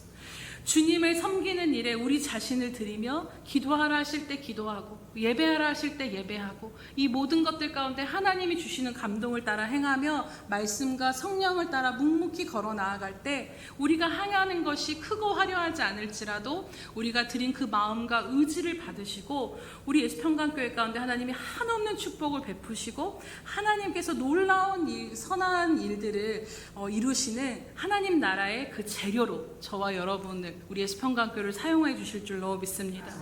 주님을 섬기는 일에 우리 자신을 드리며 기도하라 하실 때 기도하고 예배하라 하실 때 예배하고 이 모든 것들 가운데 하나님이 주시는 감동을 따라 행하며 말씀과 성령을 따라 묵묵히 걸어 나아갈 때 우리가 향하는 것이 크고 화려하지 않을지라도 우리가 드린 그 마음과 의지를 받으시고 우리 예수평강교회 가운데 하나님이 한없는 축복을 베푸시고 하나님께서 놀라운 일, 선한 일들을 이루시는 하나님 나라의 그 재료로 저와 여러분을 우리 예수평강교회를 사용해 주실 줄로 믿습니다.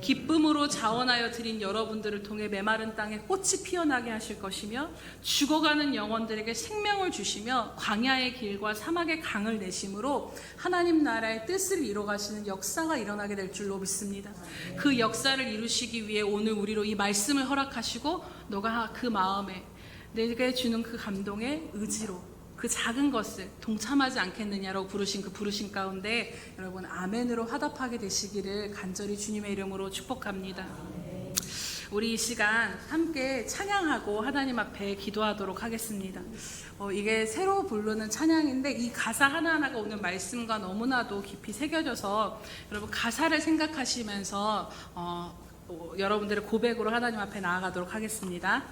기쁨으로 자원하여 드린 여러분들을 통해 메마른 땅에 꽃이 피어나게 하실 것이며 죽어가는 영혼들에게 생명을 주시며 광야의 길과 사막의 강을 내심으로 하나님 나라의 뜻을 이뤄가시는 역사가 일어나게 될 줄로 믿습니다. 그 역사를 이루시기 위해 오늘 우리로 이 말씀을 허락하시고 너가 그 마음에 내게 주는 그 감동의 의지로 그 작은 것을 동참하지 않겠느냐라고 부르신 그 부르심 가운데 여러분 아멘으로 화답하게 되시기를 간절히 주님의 이름으로 축복합니다. 우리 이 시간 함께 찬양하고 하나님 앞에 기도하도록 하겠습니다. 이게 새로 부르는 찬양인데 이 가사 하나하나가 오늘 말씀과 너무나도 깊이 새겨져서 여러분 가사를 생각하시면서 여러분들의 고백으로 하나님 앞에 나아가도록 하겠습니다.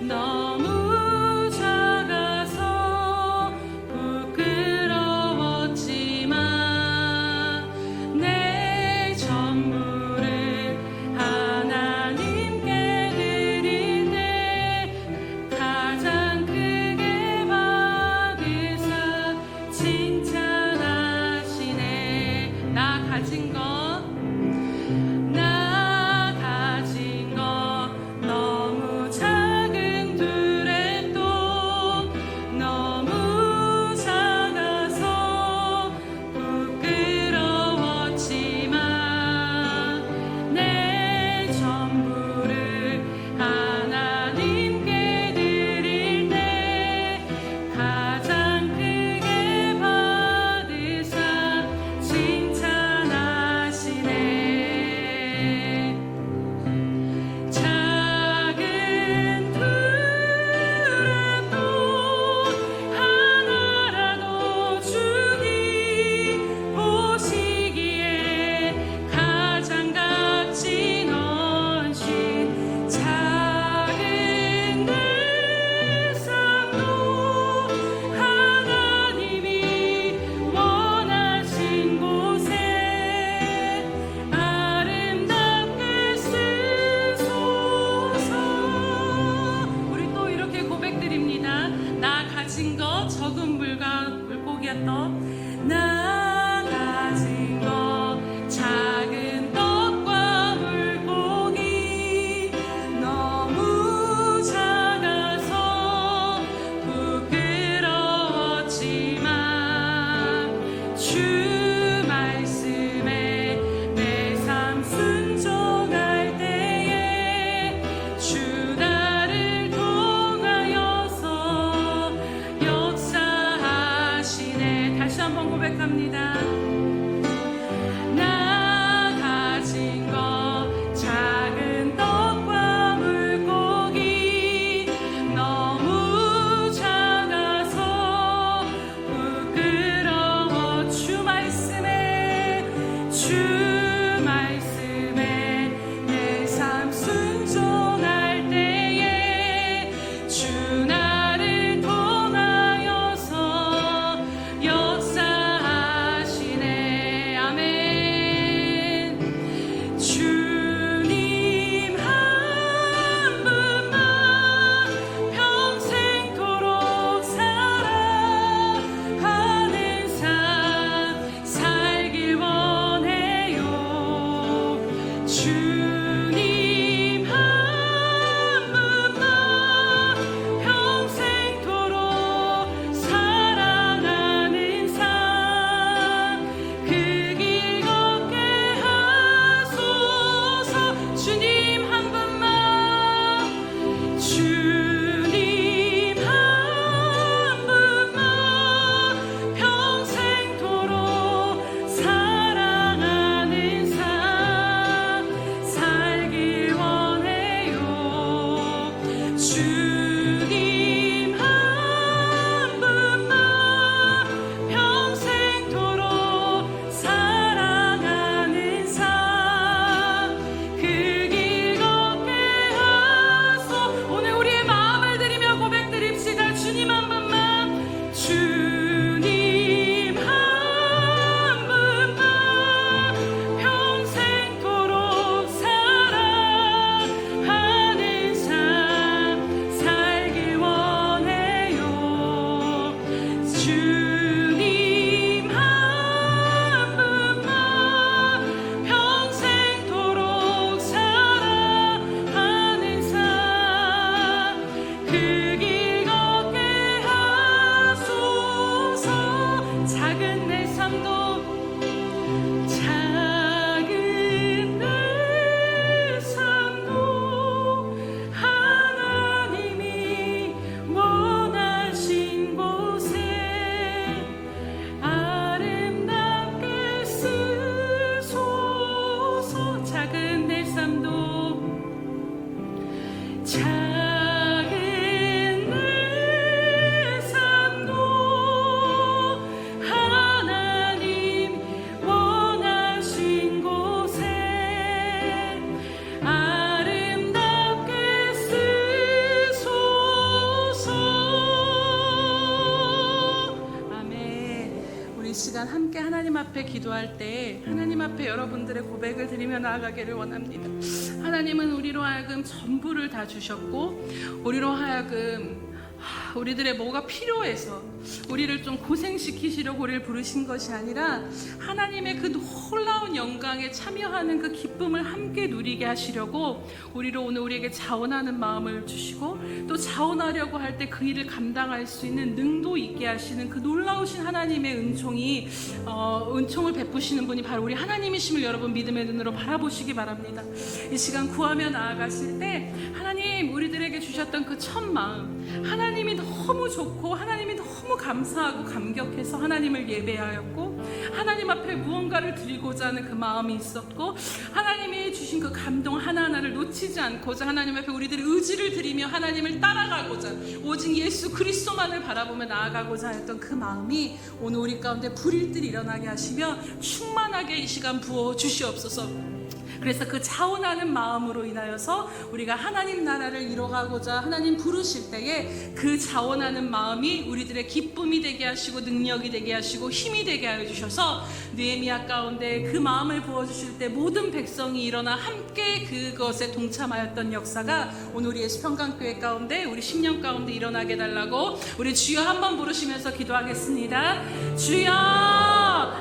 너무 작아서 부끄러워 앞에 기도할 때 하나님 앞에 여러분들의 고백을 드리며 나아가기를 원합니다. 하나님은 우리로 하여금 전부를 다 주셨고 우리로 하여금 우리들의 뭐가 필요해서 우리를 좀 고생시키시려고 우리를 부르신 것이 아니라 하나님의 그 놀라운 영광에 참여하는 그 기쁨을 함께 누리게 하시려고 우리로 오늘 우리에게 자원하는 마음을 주시고 또 자원하려고 할 때 그 일을 감당할 수 있는 능도 있게 하시는 그 놀라우신 하나님의 은총을 베푸시는 분이 바로 우리 하나님이심을 여러분 믿음의 눈으로 바라보시기 바랍니다. 이 시간 구하며 나아가실 때 하나님 우리들에게 주셨던 그 첫 마음, 하나님이 너무 좋고 하나님이 너무 감사하고 감격해서 하나님을 예배하였고 하나님 앞에 무언가를 드리고자 하는 그 마음이 있었고 하나님이 주신 그 감동 하나하나를 놓치지 않고자 하나님 앞에 우리들의 의지를 드리며 하나님을 따라가고자 오직 예수 그리스도만을 바라보며 나아가고자 했던 그 마음이 오늘 우리 가운데 불일들 일어나게 하시며 충만하게 이 시간 부어 주시옵소서. 그래서 그 자원하는 마음으로 인하여서 우리가 하나님 나라를 이뤄가고자 하나님 부르실 때에 그 자원하는 마음이 우리들의 기쁨이 되게 하시고 능력이 되게 하시고 힘이 되게 하여 주셔서 느헤미야 가운데 그 마음을 부어주실 때 모든 백성이 일어나 함께 그것에 동참하였던 역사가 오늘 우리 예수평강교회 가운데 우리 10년 가운데 일어나게 달라고 우리 주여 한번 부르시면서 기도하겠습니다. 주여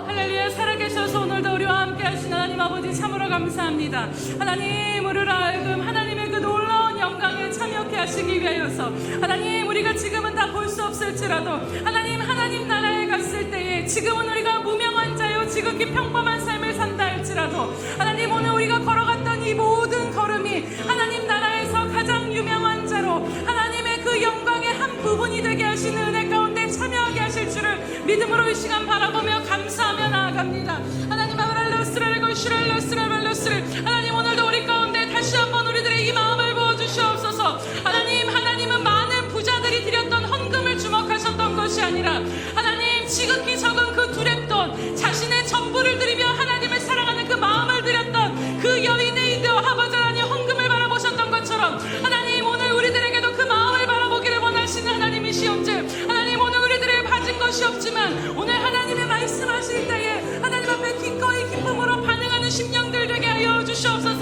할렐루야. 살아계셔서 오늘도 우리와 함께 하신 하나님 아버지 참으로 감사합니다. 하나님 우리로 하여금 하나님의 그 놀라운 영광에 참여케 하시기 위하여서 하나님 우리가 지금은 다 볼 수 없을지라도 하나님 나라에 갔을 때에 지금은 우리가 무명한 자요 지극히 평범한 삶을 산다 할지라도 하나님 오늘 우리가 걸어갔던 이 모든 걸음이 하나님 나라에서 가장 유명한 자로 하나님의 그 영광의 한 부분이 되게 하시는 은혜 가운데 참여하게 하실 줄을 믿음으로 이 시간 바라보며 감사하며 나아갑니다. 하나님 하나님 오늘도 우리 가운데 다시 한번 우리들의 이 마음을 부어주시옵소서. 하나님은 많은 부자들이 드렸던 헌금을 주목하셨던 것이 아니라 하나님 지극히 적은 그 두렙돈 자신의 전부를 드리며 하나님을 사랑하는 그 마음을 드렸던 그 여인의 이드 아버지 하나님 헌금을 바라보셨던 것처럼 하나님 오늘 우리들에게도 그 마음을 바라보기를 원하시는 하나님이시온즉 하나님 오늘 우리들의 가진 것이 없지만 오늘 하나님의 말씀하실 때에 하나님 앞에 기꺼이 기쁨으로 반응하는 심령들 되게 하여 주시옵소서.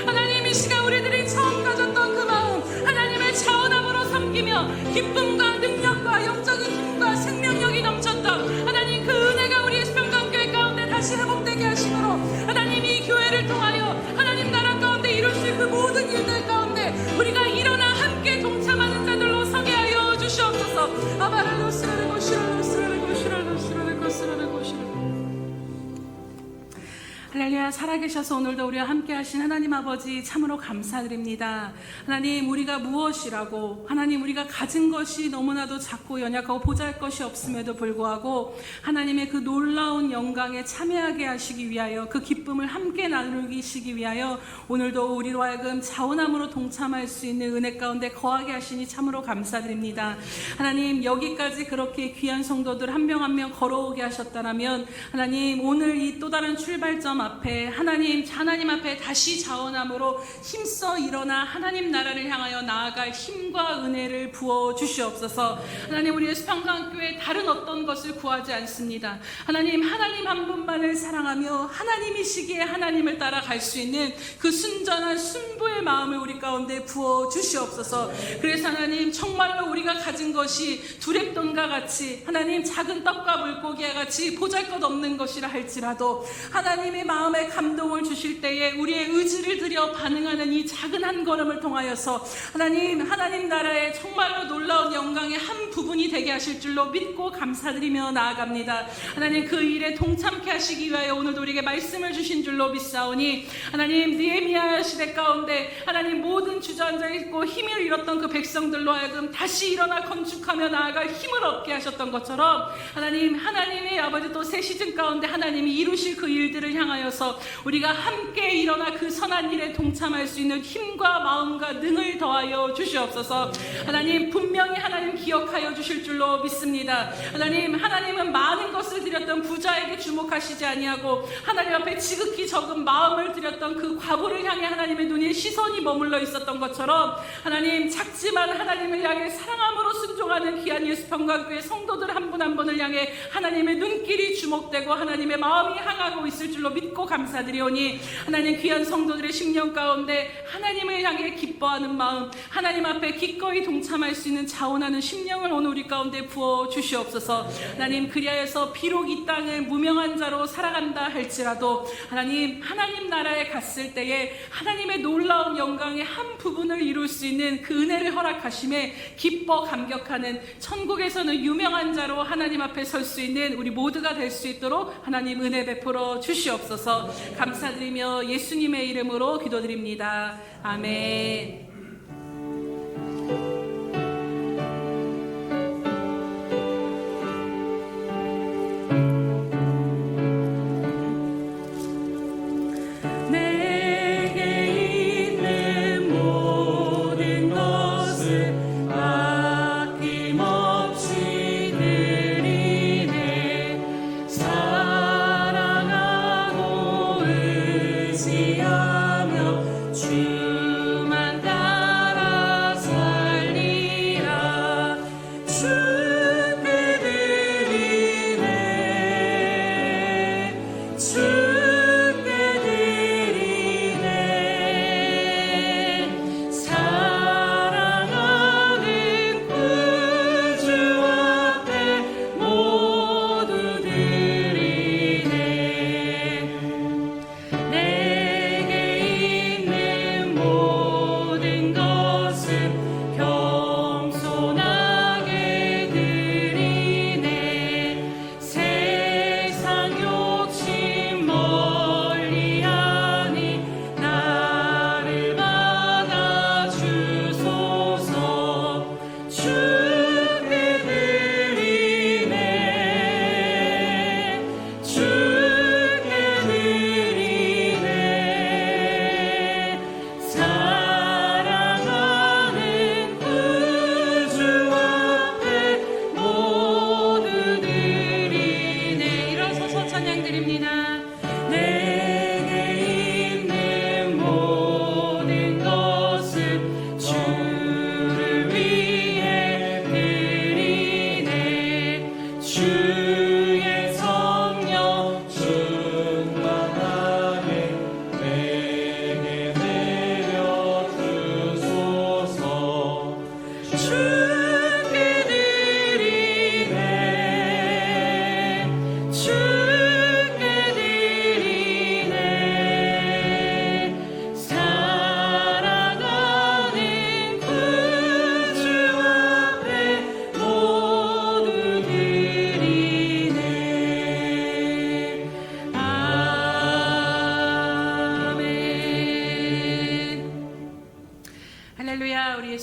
하나님 이 시간 우리들이 처음 가졌던 그 마음 하나님의 자원함으로 섬기며 기쁨과 능력과 영적인 힘과 생명력이 넘쳤던 하나님 그 은혜가 우리 예수평강교회 가운데 다시 회복되게 하심으로 하나님 이 교회를 통하여 하나님 나라 가운데 이루실 그 모든 일들 가운데 우리가 일어나 함께 동참하는 자들로 서게 하여 주시옵소서. 할렐루야. 살아계셔서 오늘도 우리와 함께 하신 하나님 아버지 참으로 감사드립니다. 하나님 우리가 무엇이라고 하나님 우리가 가진 것이 너무나도 작고 연약하고 보잘것이 없음에도 불구하고 하나님의 그 놀라운 영광에 참여하게 하시기 위하여 그 기쁨을 함께 나누시기 위하여 오늘도 우리로 하여금 자원함으로 동참할 수 있는 은혜 가운데 거하게 하시니 참으로 감사드립니다. 하나님 여기까지 그렇게 귀한 성도들 한 명 한 명 걸어오게 하셨다면 하나님 오늘 이 또 다른 출발점 앞에 하나님 앞에 다시 자원함으로 힘써 일어나 하나님 나라를 향하여 나아갈 힘과 은혜를 부어 주시옵소서. 하나님 우리 예수평강교회 다른 어떤 것을 구하지 않습니다. 하나님 한 분만을 사랑하며 하나님이시기에 하나님을 따라갈 수 있는 그 순전한 순부의 마음을 우리 가운데 부어 주시옵소서. 그래서 하나님 정말로 우리가 가진 것이 두렙돈과 같이 하나님 작은 떡과 물고기와 같이 보잘것없는 것이라 할지라도 하나님의 마음에 감동을 주실 때에 우리의 의지를 들여 반응하는 이 작은 한 걸음을 통하여서 하나님 나라의 정말로 놀라운 영광의 한 부분이 되게 하실 줄로 믿고 감사드리며 나아갑니다. 하나님 그 일에 동참케 하시기 위하여 오늘도 우리에게 말씀을 주신 줄로 믿사오니 하나님 느헤미야 시대 가운데 하나님 모든 주저앉아 있고 힘을 잃었던 그 백성들로 하여금 다시 일어나 건축하며 나아갈 힘을 얻게 하셨던 것처럼 하나님의 아버지 또 새 시즌 가운데 하나님이 이루실 그 일들을 향하여 통하여서 우리가 함께 일어나 그 선한 일에 동참할 수 있는 힘과 마음과 능을 더하여 주시옵소서. 하나님, 분명히 하나님 기억하여 주실 줄로 믿습니다. 하나님은 많은 것을 드렸던 부자에게 주목하시지 아니하고 하나님 앞에 지극히 적은 마음을 드렸던 그 과부를 향해 하나님의 눈에 시선이 머물러 있었던 것처럼 하나님, 작지만 하나님을 향해 사랑함으로 순종하는 귀한 예수 평강교회 성도들 한 분 한 분을 향해 하나님의 눈길이 주목되고 하나님의 마음이 향하고 있을 줄로 믿고 감사드리오니, 하나님, 귀한 성도들의 심령 가운데 하나님을 향해 기뻐하는 마음, 하나님 앞에 기꺼이 동참할 수 있는 자원하는 심령을 오늘 우리 가운데 부어 주시옵소서. 하나님, 그리하여서 비록 이 땅을 무명한 자로 살아간다 할지라도 하나님 나라에 갔을 때에 하나님의 놀라운 영광의 한 부분을 이룰 수 있는 그 은혜를 허락하심에 기뻐 감격하는, 천국에서는 유명한 자로 하나님 앞에 설 수 있는 우리 모두가 될 수 있도록 하나님 은혜 베풀어 주시옵소서. 감사드리며 예수님의 이름으로 기도드립니다. 아멘.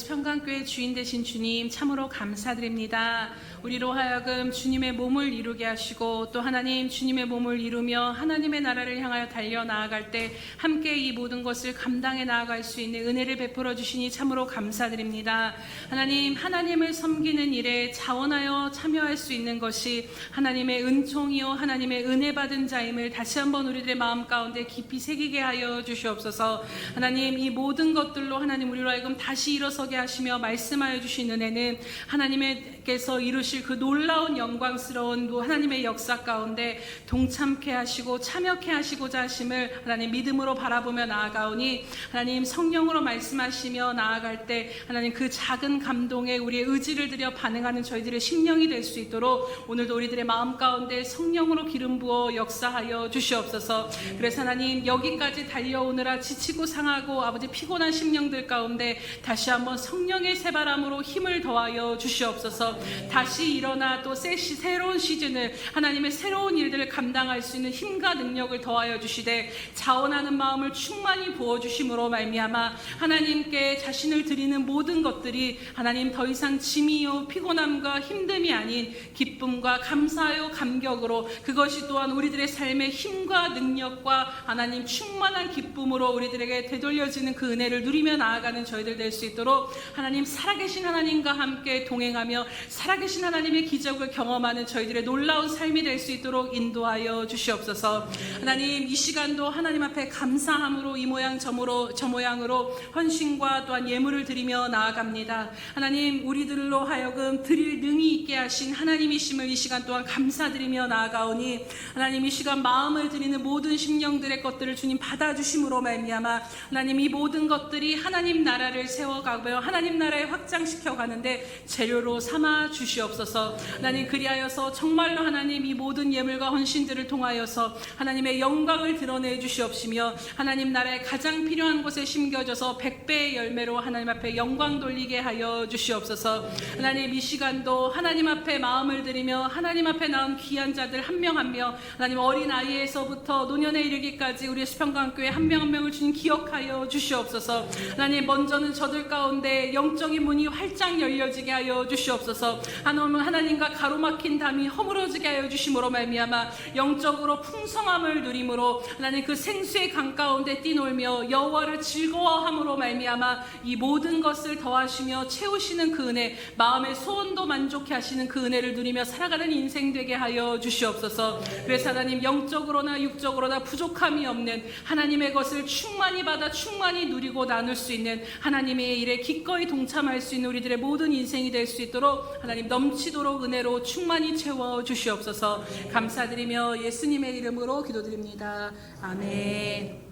평강교회 주인 되신 주님, 참으로 감사드립니다. 우리로 하여금 주님의 몸을 이루게 하시고 또 하나님, 주님의 몸을 이루며 하나님의 나라를 향하여 달려나아갈 때 함께 이 모든 것을 감당해 나아갈 수 있는 은혜를 베풀어 주시니 참으로 감사드립니다. 하나님, 하나님을 섬기는 일에 자원하여 참여할 수 있는 것이 하나님의 은총이요 하나님의 은혜 받은 자임을 다시 한번 우리들의 마음 가운데 깊이 새기게 하여 주시옵소서. 하나님, 이 모든 것들로 하나님 우리로 하여금 다시 일어서게 하시며 말씀하여 주신 은혜는 하나님께서 이루실 그 놀라운 영광스러운 하나님의 역사 가운데 동참케 하시고 참여케 하시고자 하심을 하나님 믿음으로 바라보며 나아가오니, 하나님 성령으로 말씀하시며 나아갈 때 하나님 그 작은 감동에 우리의 의지를 들여 반응하는 저희들의 심령이 될 수 있도록 오늘도 우리들의 마음 가운데 성령으로 기름 부어 역사하여 주시옵소서. 그래서 하나님, 여기까지 달려오느라 지치고 상하고 아버지 피곤한 심령들 가운데 다시 한번 성령의 새바람으로 힘을 더하여 주시옵소서. 주셔서 다시 일어나 또 새로운 시즌을 하나님의 새로운 일들을 감당할 수 있는 힘과 능력을 더하여 주시되 자원하는 마음을 충만히 부어주심으로 말미암아 하나님께 자신을 드리는 모든 것들이 하나님 더 이상 짐이요 피곤함과 힘듦이 아닌 기쁨과 감사요 감격으로 그것이 또한 우리들의 삶의 힘과 능력과 하나님 충만한 기쁨으로 우리들에게 되돌려지는 그 은혜를 누리며 나아가는 저희들 될 수 있도록 하나님 살아계신 하나님과 함께 동행하며 살아계신 하나님의 기적을 경험하는 저희들의 놀라운 삶이 될 수 있도록 인도하여 주시옵소서. 하나님 이 시간도 하나님 앞에 감사함으로 이 모양 저 모양으로 헌신과 또한 예물을 드리며 나아갑니다. 하나님 우리들로 하여금 드릴 능이 있게 하신 하나님이심을 이 시간 또한 감사드리며 나아가오니 하나님 이 시간 마음을 드리는 모든 심령들의 것들을 주님 받아주심으로 말미암아 하나님 이 모든 것들이 하나님 나라를 세워가며 하나님 나라에 확장시켜 가는데 재료로 삼아 주시옵소서. 하나님 그리하여서 정말로 하나님 이 모든 예물과 헌신들을 통하여서 하나님의 영광을 드러내 주시옵시며 하나님 나라에 가장 필요한 곳에 심겨져서 100배의 열매로 하나님 앞에 영광 돌리게 하여 주시옵소서. 하나님 이 시간도 하나님 앞에 마음을 드리며 하나님 앞에 나온 귀한 자들 한 명 한 명 하나님 어린아이에서부터 노년에 이르기까지 우리 수평강교회 한 명 한 명을 주님 기억하여 주시옵소서. 하나님 먼저는 저들 가운데 영적인 문이 활짝 열려지게 하여 주시옵소서. 하나님과 가로막힌 담이 허물어지게 하여 주심으로 말미암아 영적으로 풍성함을 누림으로 하나님 그 생수의 강 가운데 뛰놀며 여호와를 즐거워함으로 말미암아 이 모든 것을 더하시며 채우시는 그 은혜 마음의 소원도 만족해 하시는 그 은혜를 누리며 살아가는 인생 되게 하여 주시옵소서. 그래서 하나님 영적으로나 육적으로나 부족함이 없는 하나님의 것을 충만히 받아 충만히 누리고 나눌 수 있는 하나님의 일에 기꺼이 동참할 수 있는 우리들의 모든 인생이 될 수 있도록 하나님 넘치도록 은혜로 충만히 채워 주시옵소서. 감사드리며 예수님의 이름으로 기도드립니다. 아멘.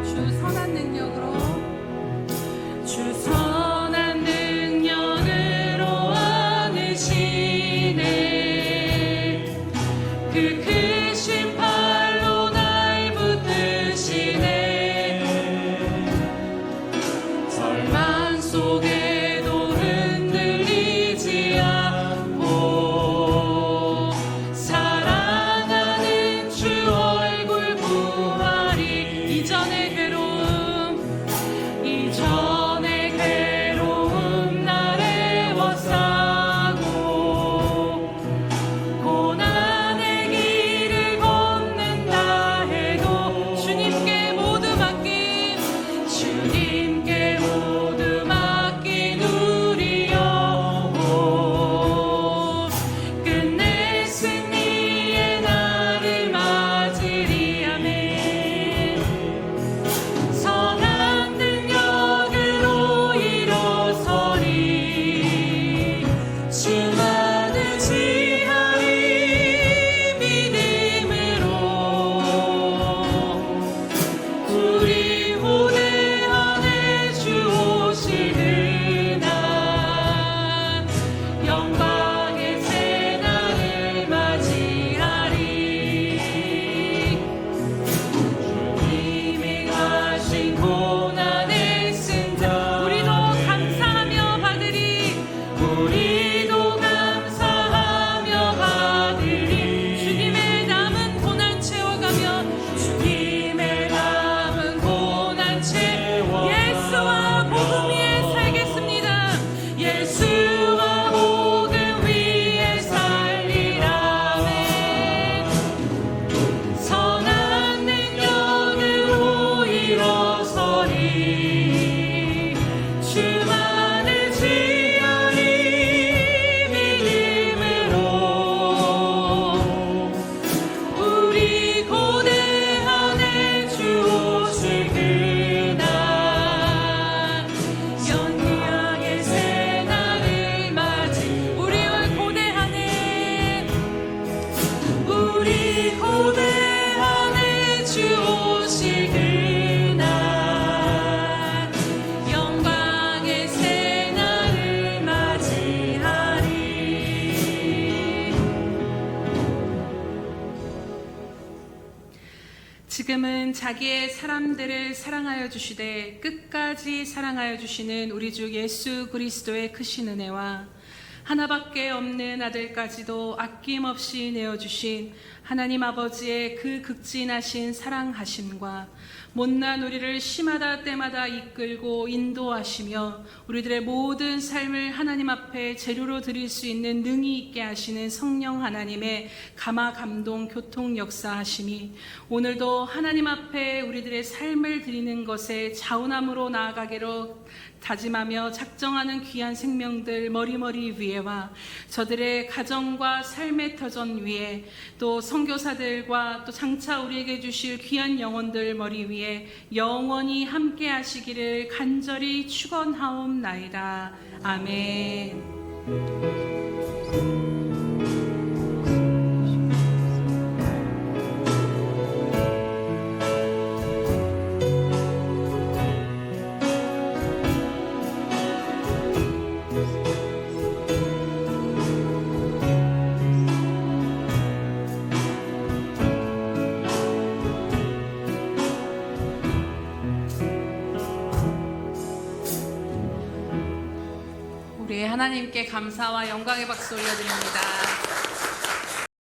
주 선한 능력으로 주 선한 능력으로 안으시네 그 크신 팔로 날 붙드시네 절망 속에도 흔들리지 자기의 사람들을 사랑하여 주시되 끝까지 사랑하여 주시는 우리 주 예수 그리스도의 크신 은혜와 하나밖에 없는 아들까지도 아낌없이 내어주신 하나님 아버지의 그 극진하신 사랑하심과 못난 우리를 시마다 때마다 이끌고 인도하시며 우리들의 모든 삶을 하나님 앞에 재료로 드릴 수 있는 능히 있게 하시는 성령 하나님의 감화 감동 교통 역사하심이 오늘도 하나님 앞에 우리들의 삶을 드리는 것에 자원함으로 나아가기로 다짐하며 작정하는 귀한 생명들 머리머리 위에와 저들의 가정과 삶의 터전 위에 또 선교사들과 또 장차 우리에게 주실 귀한 영혼들 머리 위에 영원히 함께 하시기를 간절히 축원하옵나이다. 아멘. 우리 하나님께 감사와 영광의 박수 올려드립니다.